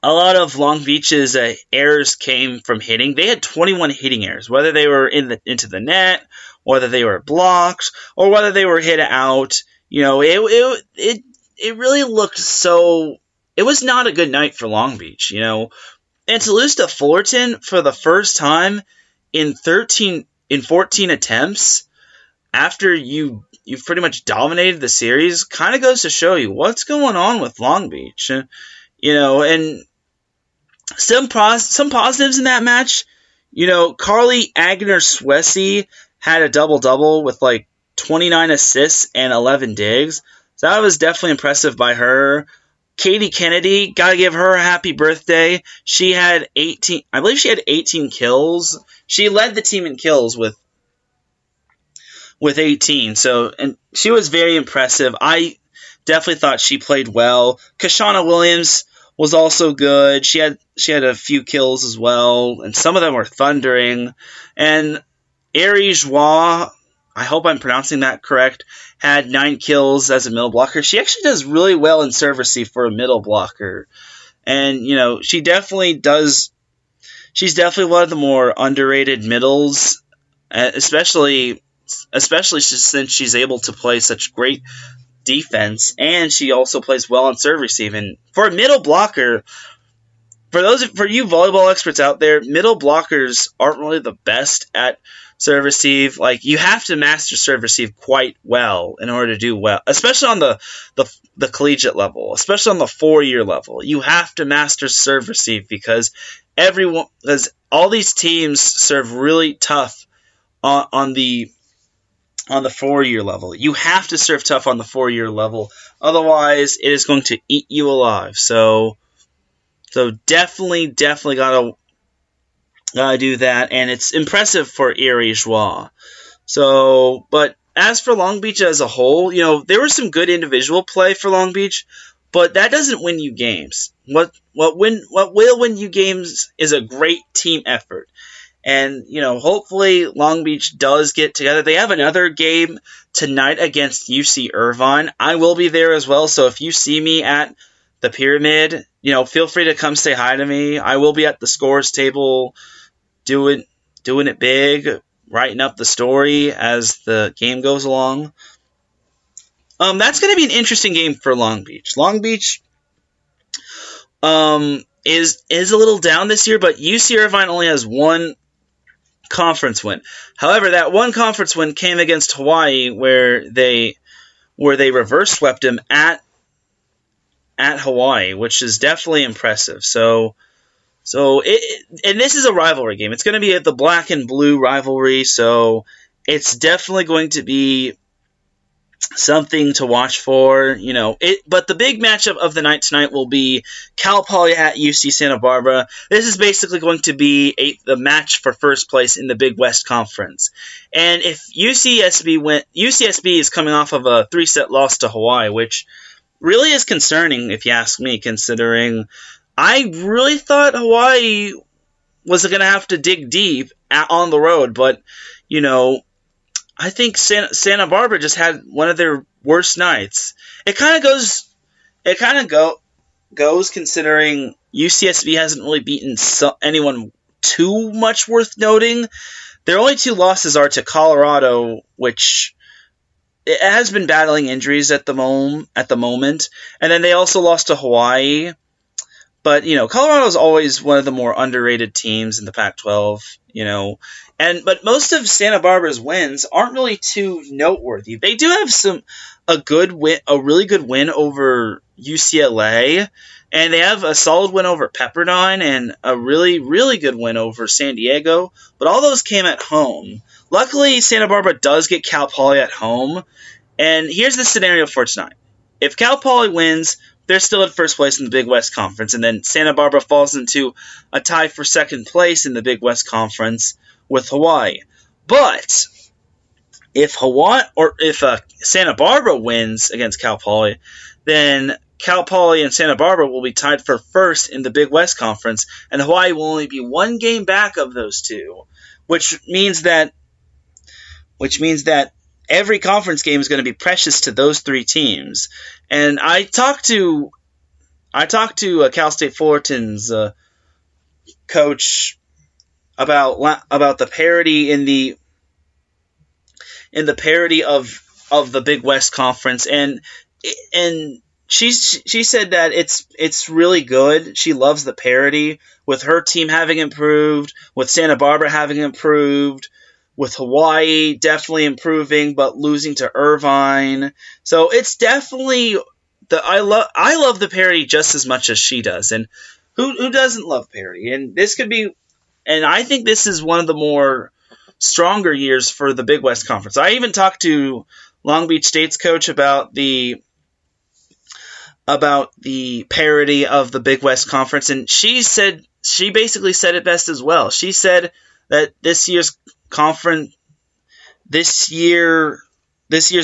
A lot of Long Beach's errors came from hitting. They had 21 hitting errors, whether they were into the net, whether they were blocked, or whether they were hit out. It really looked so. It was not a good night for Long Beach, and to lose to Fullerton for the first time in 14 attempts after you've pretty much dominated the series kind of goes to show you what's going on with Long Beach. And some positives in that match. Carly Agner-Swessy had a double-double with 29 assists and 11 digs. So that was definitely impressive by her. Katie Kennedy, gotta give her a happy birthday. She had 18 kills. She led the team in kills with 18. And she was very impressive. I definitely thought she played well. Kashana Williams was also good. She had a few kills as well, and some of them were thundering. And Ari Joie, I hope I'm pronouncing that correct, had 9 kills as a middle blocker. She actually does really well in serve receive for a middle blocker. And, she definitely does. She's definitely one of the more underrated middles, especially since she's able to play such great defense, and she also plays well on serve receive. And for a middle blocker, for you volleyball experts out there, middle blockers aren't really the best at serve receive. You have to master serve receive quite well in order to do well, especially on the collegiate level, especially on the 4-year level. You have to master serve receive because all these teams serve really tough on the 4-year level. You have to serve tough on the 4-year level, otherwise it is going to eat you alive. So definitely gotta do that, and it's impressive for Ari Joie. But as for Long Beach as a whole, there was some good individual play for Long Beach, but that doesn't win you games. What will win you games is a great team effort. And, hopefully Long Beach does get together. They have another game tonight against UC Irvine. I will be there as well, so if you see me at the Pyramid, feel free to come say hi to me. I will be at the scores table doing it big, writing up the story as the game goes along. That's going to be an interesting game for Long Beach. Long Beach is a little down this year, but UC Irvine only has one conference win. However, that one conference win came against Hawaii, where they reverse swept them at Hawaii, which is definitely impressive. And this is a rivalry game. It's going to be the black and blue rivalry, so it's definitely going to be something to watch for, But the big matchup of the night tonight will be Cal Poly at UC Santa Barbara. This is basically going to be the match for first place in the Big West Conference. And if UCSB is coming off of a 3-set loss to Hawaii, which really is concerning, if you ask me, considering I really thought Hawaii was going to have to dig deep on the road, but, I think Santa Barbara just had one of their worst nights. It kind of goes considering UCSB hasn't really beaten anyone too much worth noting. Their only 2 losses are to Colorado, which it has been battling injuries at the moment, and then they also lost to Hawaii. But, Colorado is always one of the more underrated teams in the Pac-12, But most of Santa Barbara's wins aren't really too noteworthy. They do have a really good win over UCLA, and they have a solid win over Pepperdine and a really, really good win over San Diego. But all those came at home. Luckily, Santa Barbara does get Cal Poly at home. And here's the scenario for tonight. If Cal Poly wins, they're still at first place in the Big West Conference, and then Santa Barbara falls into a tie for second place in the Big West Conference with Hawaii. But if Santa Barbara wins against Cal Poly, then Cal Poly and Santa Barbara will be tied for first in the Big West Conference, and Hawaii will only be 1 game back of those two, which means that every conference game is going to be precious to those 3 teams. And I talked to Cal State Fullerton's coach about the parity in the parity of the Big West Conference, and she said that it's really good. She loves the parity, with her team having improved, with Santa Barbara having improved, with Hawaii definitely improving, but losing to Irvine. So it's definitely I love the parity just as much as she does. And who doesn't love parity? And I think this is one of the more stronger years for the Big West Conference. I even talked to Long Beach State's coach about the parity of the Big West Conference, and she basically said it best as well. She said that this year's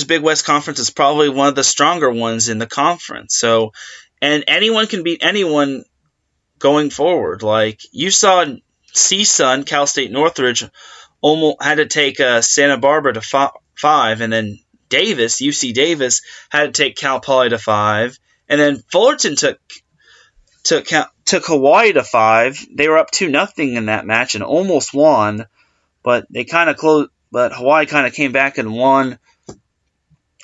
Big West Conference is probably one of the stronger ones in the conference. So, and anyone can beat anyone going forward. Like you saw, CSUN, Cal State Northridge, almost had to take Santa Barbara to 5, and then UC Davis, had to take Cal Poly to 5, and then Fullerton took Hawaii to 5. They were up 2-0 in that match and almost won. But they kind of closed. But Hawaii kind of came back and won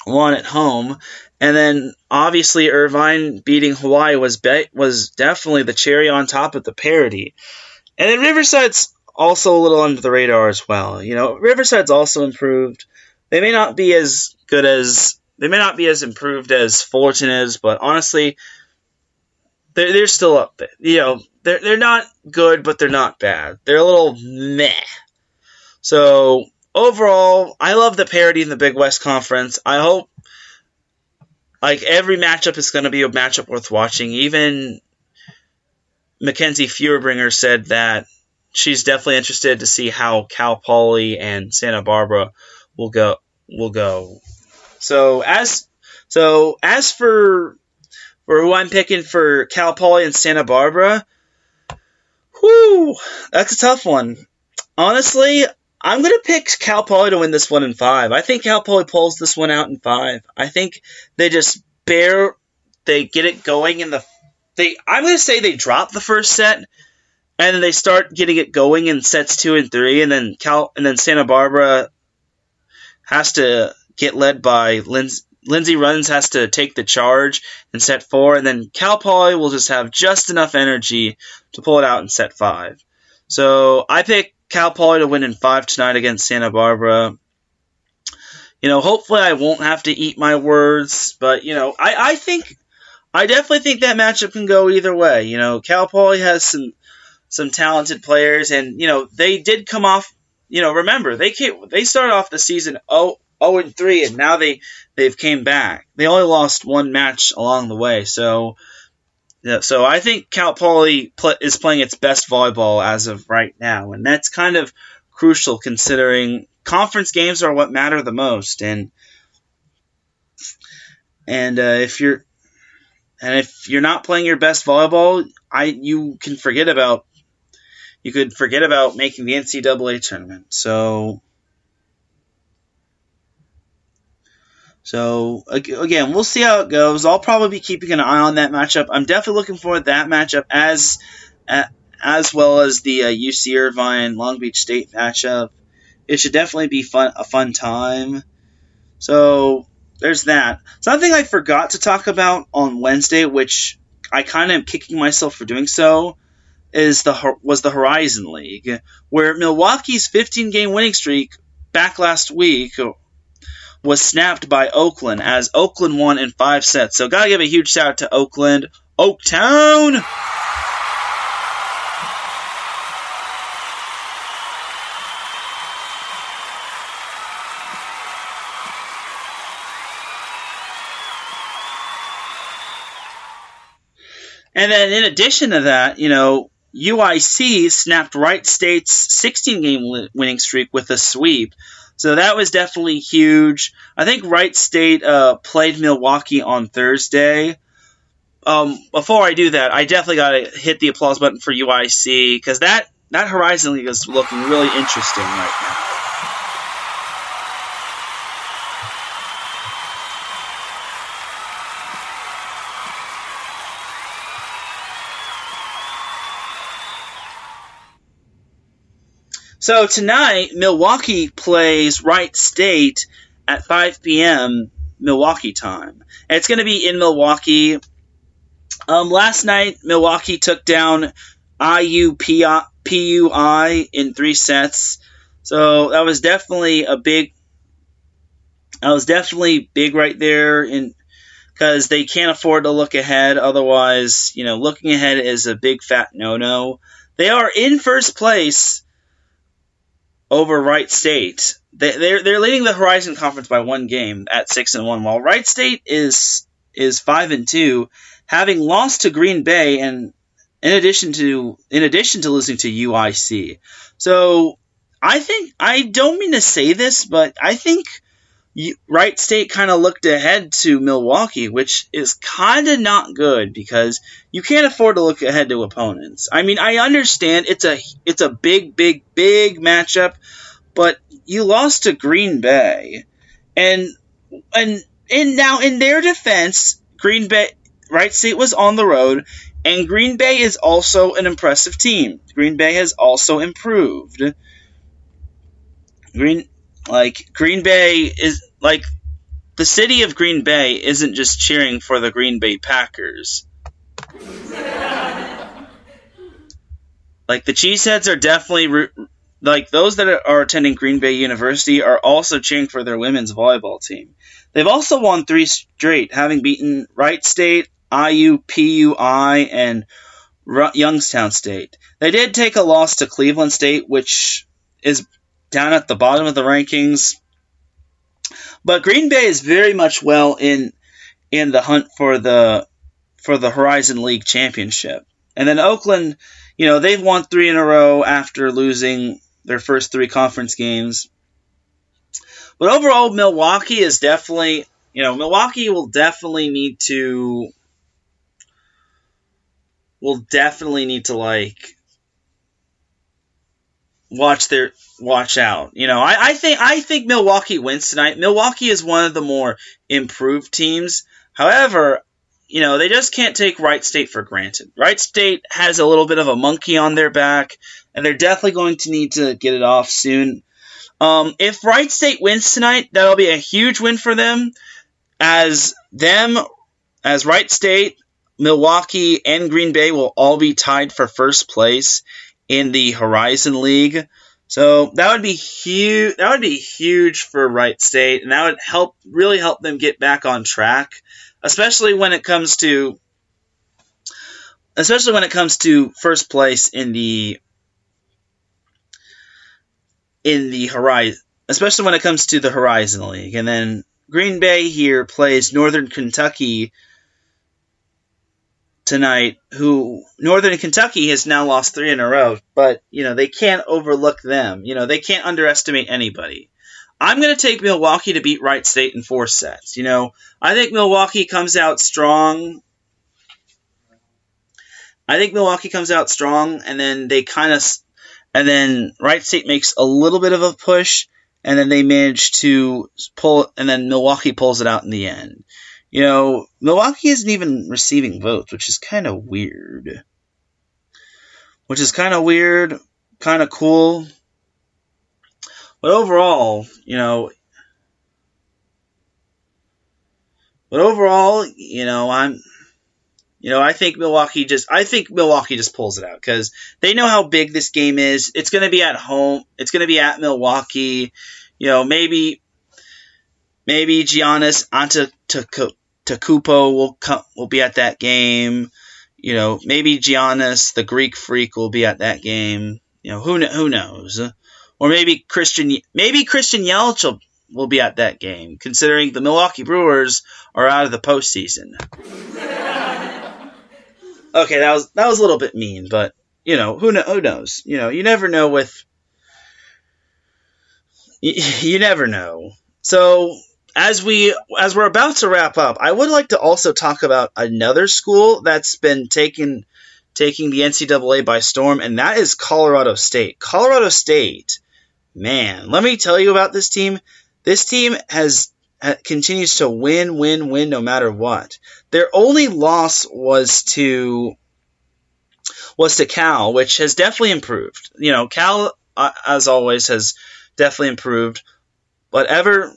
at home, and then obviously Irvine beating Hawaii was definitely the cherry on top of the parity. And then Riverside's also a little under the radar as well. Riverside's also improved. They may not be as improved as Fullerton is, but honestly, they're still up there. They're not good, but they're not bad. They're a little meh. So, overall, I love the parity in the Big West Conference. I hope, every matchup is going to be a matchup worth watching. Even Mackenzie Feuerbringer said that she's definitely interested to see how Cal Poly and Santa Barbara will go. So, as for who I'm picking for Cal Poly and Santa Barbara, that's a tough one. Honestly, I'm going to pick Cal Poly to win this one in 5. I think Cal Poly pulls this one out in 5. I think they just get it going I'm going to say they drop the first set, and then they start getting it going in sets 2 and 3, and then Santa Barbara has to get led by Lindsey Runs has to take the charge in set 4, and then Cal Poly will just have just enough energy to pull it out in set 5. So I pick Cal Poly to win in 5 tonight against Santa Barbara. Hopefully I won't have to eat my words, but, I definitely think that matchup can go either way. Cal Poly has some talented players, and, they did come off, remember, they started off the season 0-3, and now they've came back. They only lost one match along the way, so I think Cal Poly is playing its best volleyball as of right now, and that's kind of crucial considering conference games are what matter the most, and if you're not playing your best volleyball, you could forget about making the NCAA tournament. So again, we'll see how it goes. I'll probably be keeping an eye on that matchup. I'm definitely looking forward to that matchup as well as the UC Irvine Long Beach State matchup. It should definitely be a fun time. So there's that. Something I forgot to talk about on Wednesday, which I kind of am kicking myself for doing so, was the Horizon League, where Milwaukee's 15-game winning streak back last week was snapped by Oakland, as Oakland won in 5 sets. So gotta give a huge shout out to Oakland. Oaktown! And then in addition to that, UIC snapped Wright State's 16-game winning streak with a sweep. So that was definitely huge. I think Wright State played Milwaukee on Thursday. Before I do that, I definitely got to hit the applause button for UIC, because that Horizon League is looking really interesting right now. So tonight, Milwaukee plays Wright State at 5 p.m. Milwaukee time. And it's going to be in Milwaukee. Last night, Milwaukee took down IUPUI in 3 sets. So that was definitely big right there, because they can't afford to look ahead. Otherwise, looking ahead is a big fat no-no. They are in first place over Wright State. They're leading the Horizon Conference by 1 game at 6-1, while Wright State is 5-2, having lost to Green Bay, and in addition to losing to UIC. So I don't mean to say this, but I think Wright State kind of looked ahead to Milwaukee, which is kind of not good, because you can't afford to look ahead to opponents. I mean, I understand it's a big matchup, but you lost to Green Bay, and now in their defense, Wright State was on the road, and Green Bay is also an impressive team. Green Bay has also improved. Green Bay is like, the city of Green Bay isn't just cheering for the Green Bay Packers. Like, the Cheeseheads are definitely, those that are attending Green Bay University are also cheering for their women's volleyball team. They've also won 3 straight, having beaten Wright State, IUPUI, and Youngstown State. They did take a loss to Cleveland State, which is down at the bottom of the rankings. But Green Bay is very much well in the hunt for the Horizon League championship. And then Oakland, they've won 3 in a row after losing their first 3 conference games. But overall, Milwaukee is definitely, Milwaukee will definitely need to watch out. I think Milwaukee wins tonight. Milwaukee is one of the more improved teams. However, they just can't take Wright State for granted. Wright State has a little bit of a monkey on their back, and they're definitely going to need to get it off soon. If Wright State wins tonight, that'll be a huge win for them. as Wright State, Milwaukee, and Green Bay will all be tied for first place in the Horizon League. So that would be huge. That would be huge for Wright State, and that would really help them get back on track, especially when it comes to first place in the Horizon, especially when it comes to the Horizon League. And then Green Bay here plays Northern Kentucky tonight, who Northern Kentucky has now lost 3 in a row, but they can't overlook them. They can't underestimate anybody. I'm going to take Milwaukee to beat Wright State in 4 sets. I think Milwaukee comes out strong. And then Wright State makes a little bit of a push, and then they manage to pull, and then Milwaukee pulls it out in the end. Milwaukee isn't even receiving votes, which is kind of weird. Kind of cool. But overall, I think Milwaukee just pulls it out because they know how big this game is. It's going to be at home. It's going to be at Milwaukee. Maybe Giannis Antetokounmpo will be at that game. Maybe Giannis, the Greek Freak, will be at that game. Who knows? Or maybe Christian Yelich will be at that game, considering the Milwaukee Brewers are out of the postseason. Okay, that was a little bit mean, but who knows? You never know with. You never know. So as we're about to wrap up, I would like to also talk about another school that's been taking the NCAA by storm, and that is Colorado State. Colorado State, man, let me tell you about this team. This team continues to win no matter what. Their only loss was to Cal, which has definitely improved. Cal, as always, has definitely improved. But ever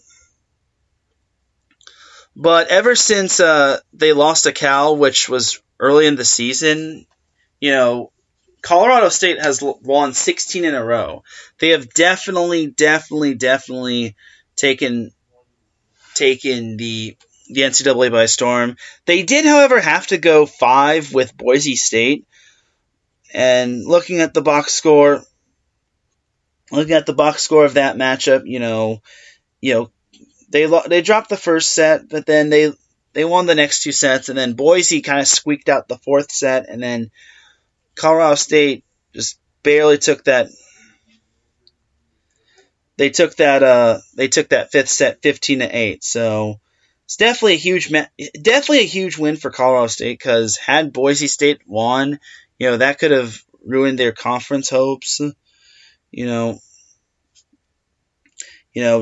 since they lost to Cal, which was early in the season, Colorado State has won 16 in a row. They have definitely taken the NCAA by storm. They did, however, have to go 5 with Boise State. And looking at the box score of that matchup, they dropped the first set, but then they won the next 2 sets, and then Boise kind of squeaked out the 4th set, and then Colorado State just barely took that. They took that 5th set 15-8. So it's definitely a huge win for Colorado State, because had Boise State won, that could have ruined their conference hopes.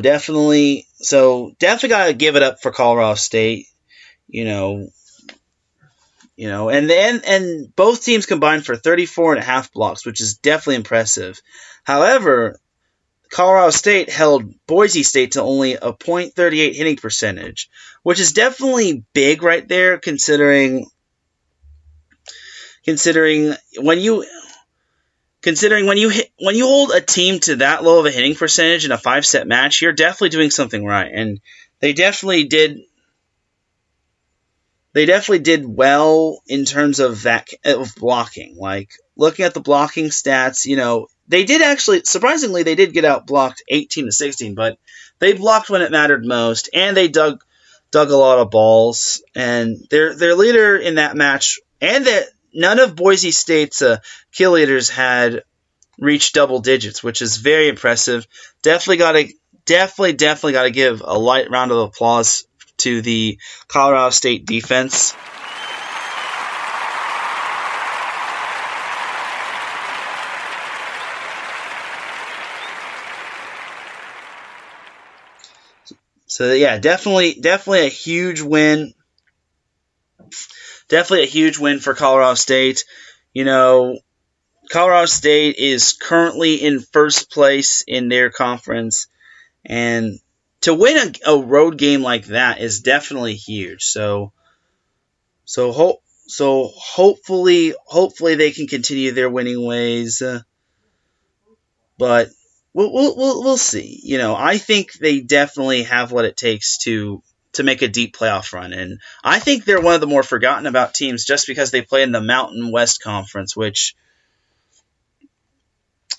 Definitely. So definitely gotta give it up for Colorado State. And both teams combined for 34.5 blocks, which is definitely impressive. However, Colorado State held Boise State to only a .38 hitting percentage, which is definitely big right there, considering when you hold a team to that low of a hitting percentage in a 5-set match, you're definitely doing something right, and they definitely did well in terms of blocking. Like, looking at the blocking stats, they did actually, surprisingly, they did get out blocked 18-16, but they blocked when it mattered most, and they dug a lot of balls. And their leader in that match, and that none of Boise State's kill leaders had reached double digits, which is very impressive. Definitely got to give a light round of applause to the Colorado State defense. So yeah, definitely a huge win. Definitely a huge win for Colorado State. Colorado State is currently in first place in their conference, and to win a road game like that is definitely huge. So hopefully they can continue their winning ways. But we'll see. I think they definitely have what it takes to make a deep playoff run, and I think they're one of the more forgotten about teams just because they play in the Mountain West Conference, which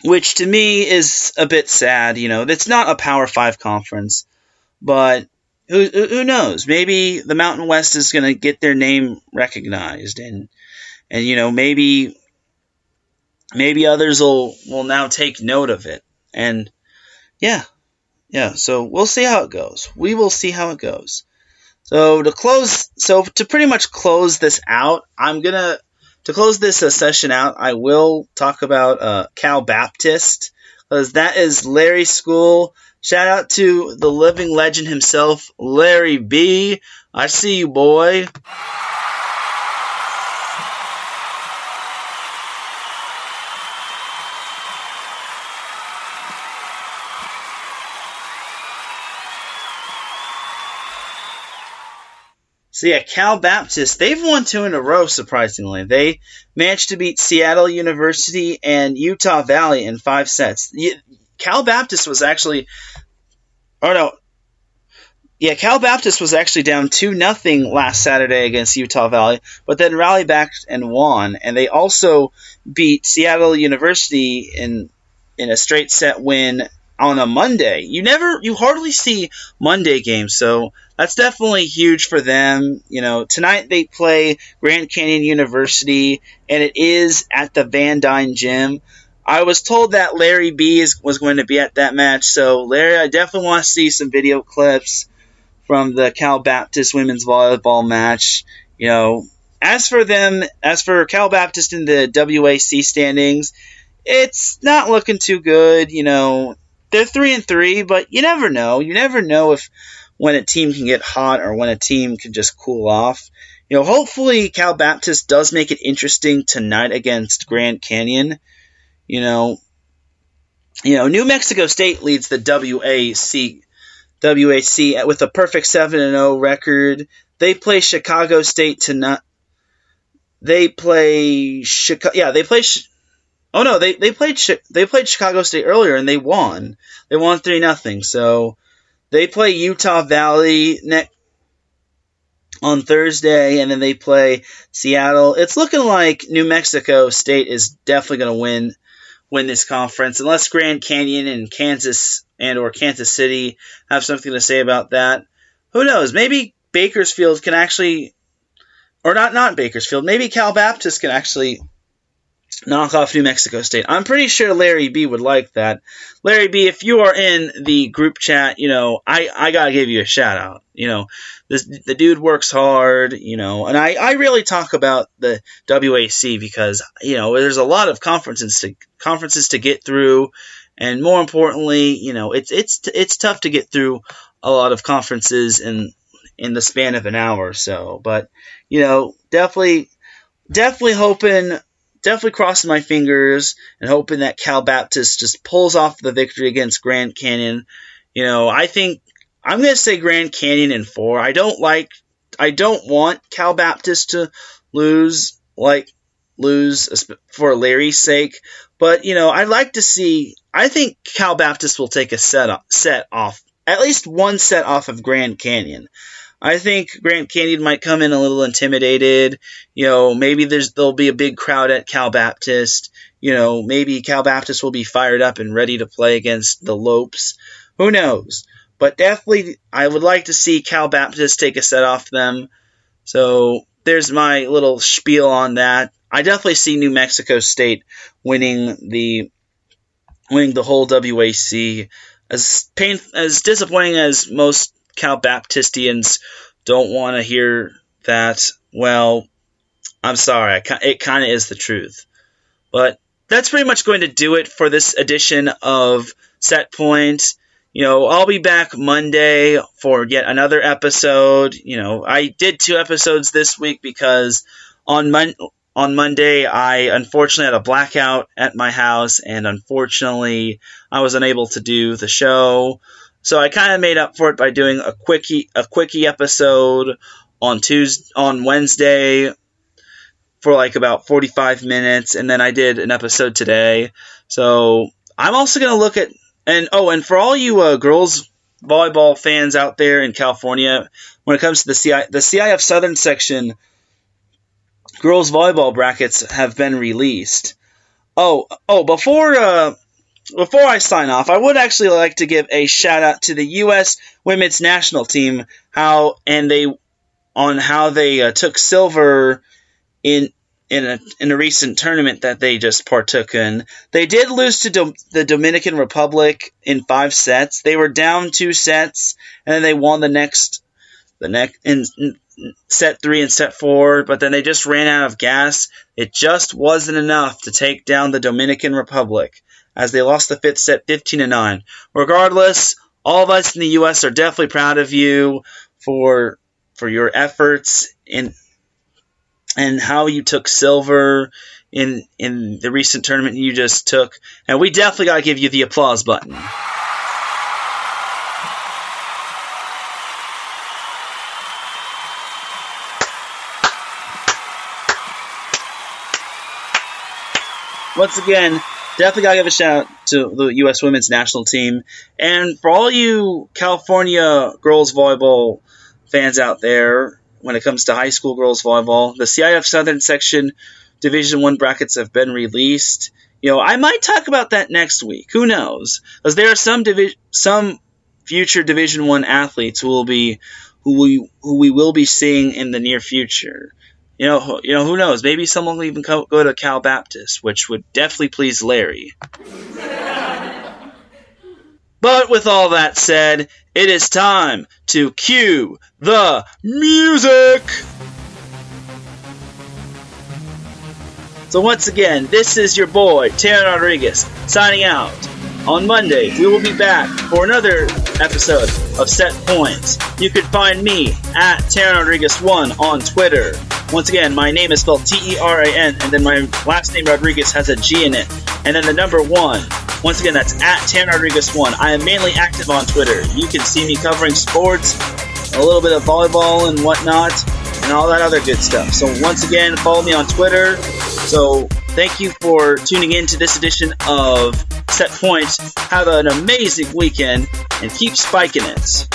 to me is a bit sad. It's not a Power 5 conference, but who knows? Maybe the Mountain West is going to get their name recognized, and maybe others will now take note of it. And yeah, so we'll see how it goes. We will see how it goes. So to pretty much close this out, to close this session out, I will talk about Cal Baptist, because that is Larry's school. Shout out to the living legend himself, Larry B. I see you, boy. So yeah, Cal Baptist, they've won 2 in a row, surprisingly. They managed to beat Seattle University and Utah Valley in 5 sets. Cal Baptist was actually down 2-0 last Saturday against Utah Valley, but then rallied back and won. And they also beat Seattle University in a straight set win on a Monday. You hardly see Monday games, so that's definitely huge for them. Tonight they play Grand Canyon University, and it is at the Van Dyne Gym. I was told that Larry B was going to be at that match, so Larry, I definitely want to see some video clips from the Cal Baptist women's volleyball match. As for Cal Baptist in the WAC standings, it's not looking too good. They're 3-3, but you never know. You never know when a team can get hot or when a team can just cool off. Hopefully Cal Baptist does make it interesting tonight against Grand Canyon. New Mexico State leads the WAC with a perfect 7-0 record. They play Chicago State tonight. They played Chicago State earlier and they won. They won 3-0. So they play Utah Valley on Thursday, and then they play Seattle. It's looking like New Mexico State is definitely going to win this conference, unless Grand Canyon and Kansas City have something to say about that. Who knows? Maybe Bakersfield can actually, or not Bakersfield. Maybe Cal Baptist can actually knock off New Mexico State. I'm pretty sure Larry B would like that. Larry B, if you are in the group chat, I gotta give you a shout out. The dude works hard, and I really talk about the WAC because, there's a lot of conferences to get through, and more importantly, it's tough to get through a lot of conferences in the span of an hour or so. But, definitely crossing my fingers and hoping that Cal Baptist just pulls off the victory against Grand Canyon. I think I'm going to say Grand Canyon in 4. I don't want Cal Baptist to lose for Larry's sake, but I think Cal Baptist will take a set off, at least one set off of Grand Canyon. I think Grand Canyon might come in a little intimidated. Maybe there'll be a big crowd at Cal Baptist. Maybe Cal Baptist will be fired up and ready to play against the Lopes. Who knows? But definitely, I would like to see Cal Baptist take a set off them. So there's my little spiel on that. I definitely see New Mexico State winning the whole WAC. As disappointing as most Cal Baptistians don't want to hear that, well, I'm sorry, it kind of is the truth. But that's pretty much going to do it for this edition of Set Point. I'll be back Monday for yet another episode. I did 2 episodes this week because on Monday I unfortunately had a blackout at my house, and unfortunately I was unable to do the show. So I kind of made up for it by doing a quickie episode on Wednesday for like about 45 minutes, and then I did an episode today. So I'm also going to look at, and for all you girls volleyball fans out there in California, when it comes to the CIF Southern section, girls volleyball brackets have been released. Before I sign off, I would actually like to give a shout out to the U.S. women's national team, how they took silver in a recent tournament that they just partook in. They did lose to the Dominican Republic in 5 sets. They were down 2 sets, and then they won the next in set 3 and set 4. But then they just ran out of gas. It just wasn't enough to take down the Dominican Republic, as they lost the 5th set 15-9. Regardless, all of us in the U.S. are definitely proud of you for your efforts and how you took silver in the recent tournament you just took. And we definitely got to give you the applause button. Once again, definitely got to give a shout out to the U.S. women's national team. And for all you California girls volleyball fans out there, when it comes to high school girls volleyball, the CIF Southern Section Division I brackets have been released. I might talk about that next week. Who knows? Because there are some future Division I athletes who we will be seeing in the near future. Who knows? Maybe someone will even go to Cal Baptist, which would definitely please Larry. But with all that said, it is time to cue the music! So once again, this is your boy, Teran Rodriguez, signing out. On Monday, we will be back for another episode of Set Points. You can find me at Teran Rodriguez 1 on Twitter. Once again, my name is spelled Teran, and then my last name Rodriguez has a G in it, and then the number 1. Once again, that's at Teran Rodriguez 1. I am mainly active on Twitter. You can see me covering sports, a little bit of volleyball and whatnot, and all that other good stuff. So once again, follow me on Twitter. So thank you for tuning in to this edition of Set Points. Have an amazing weekend, and keep spiking it.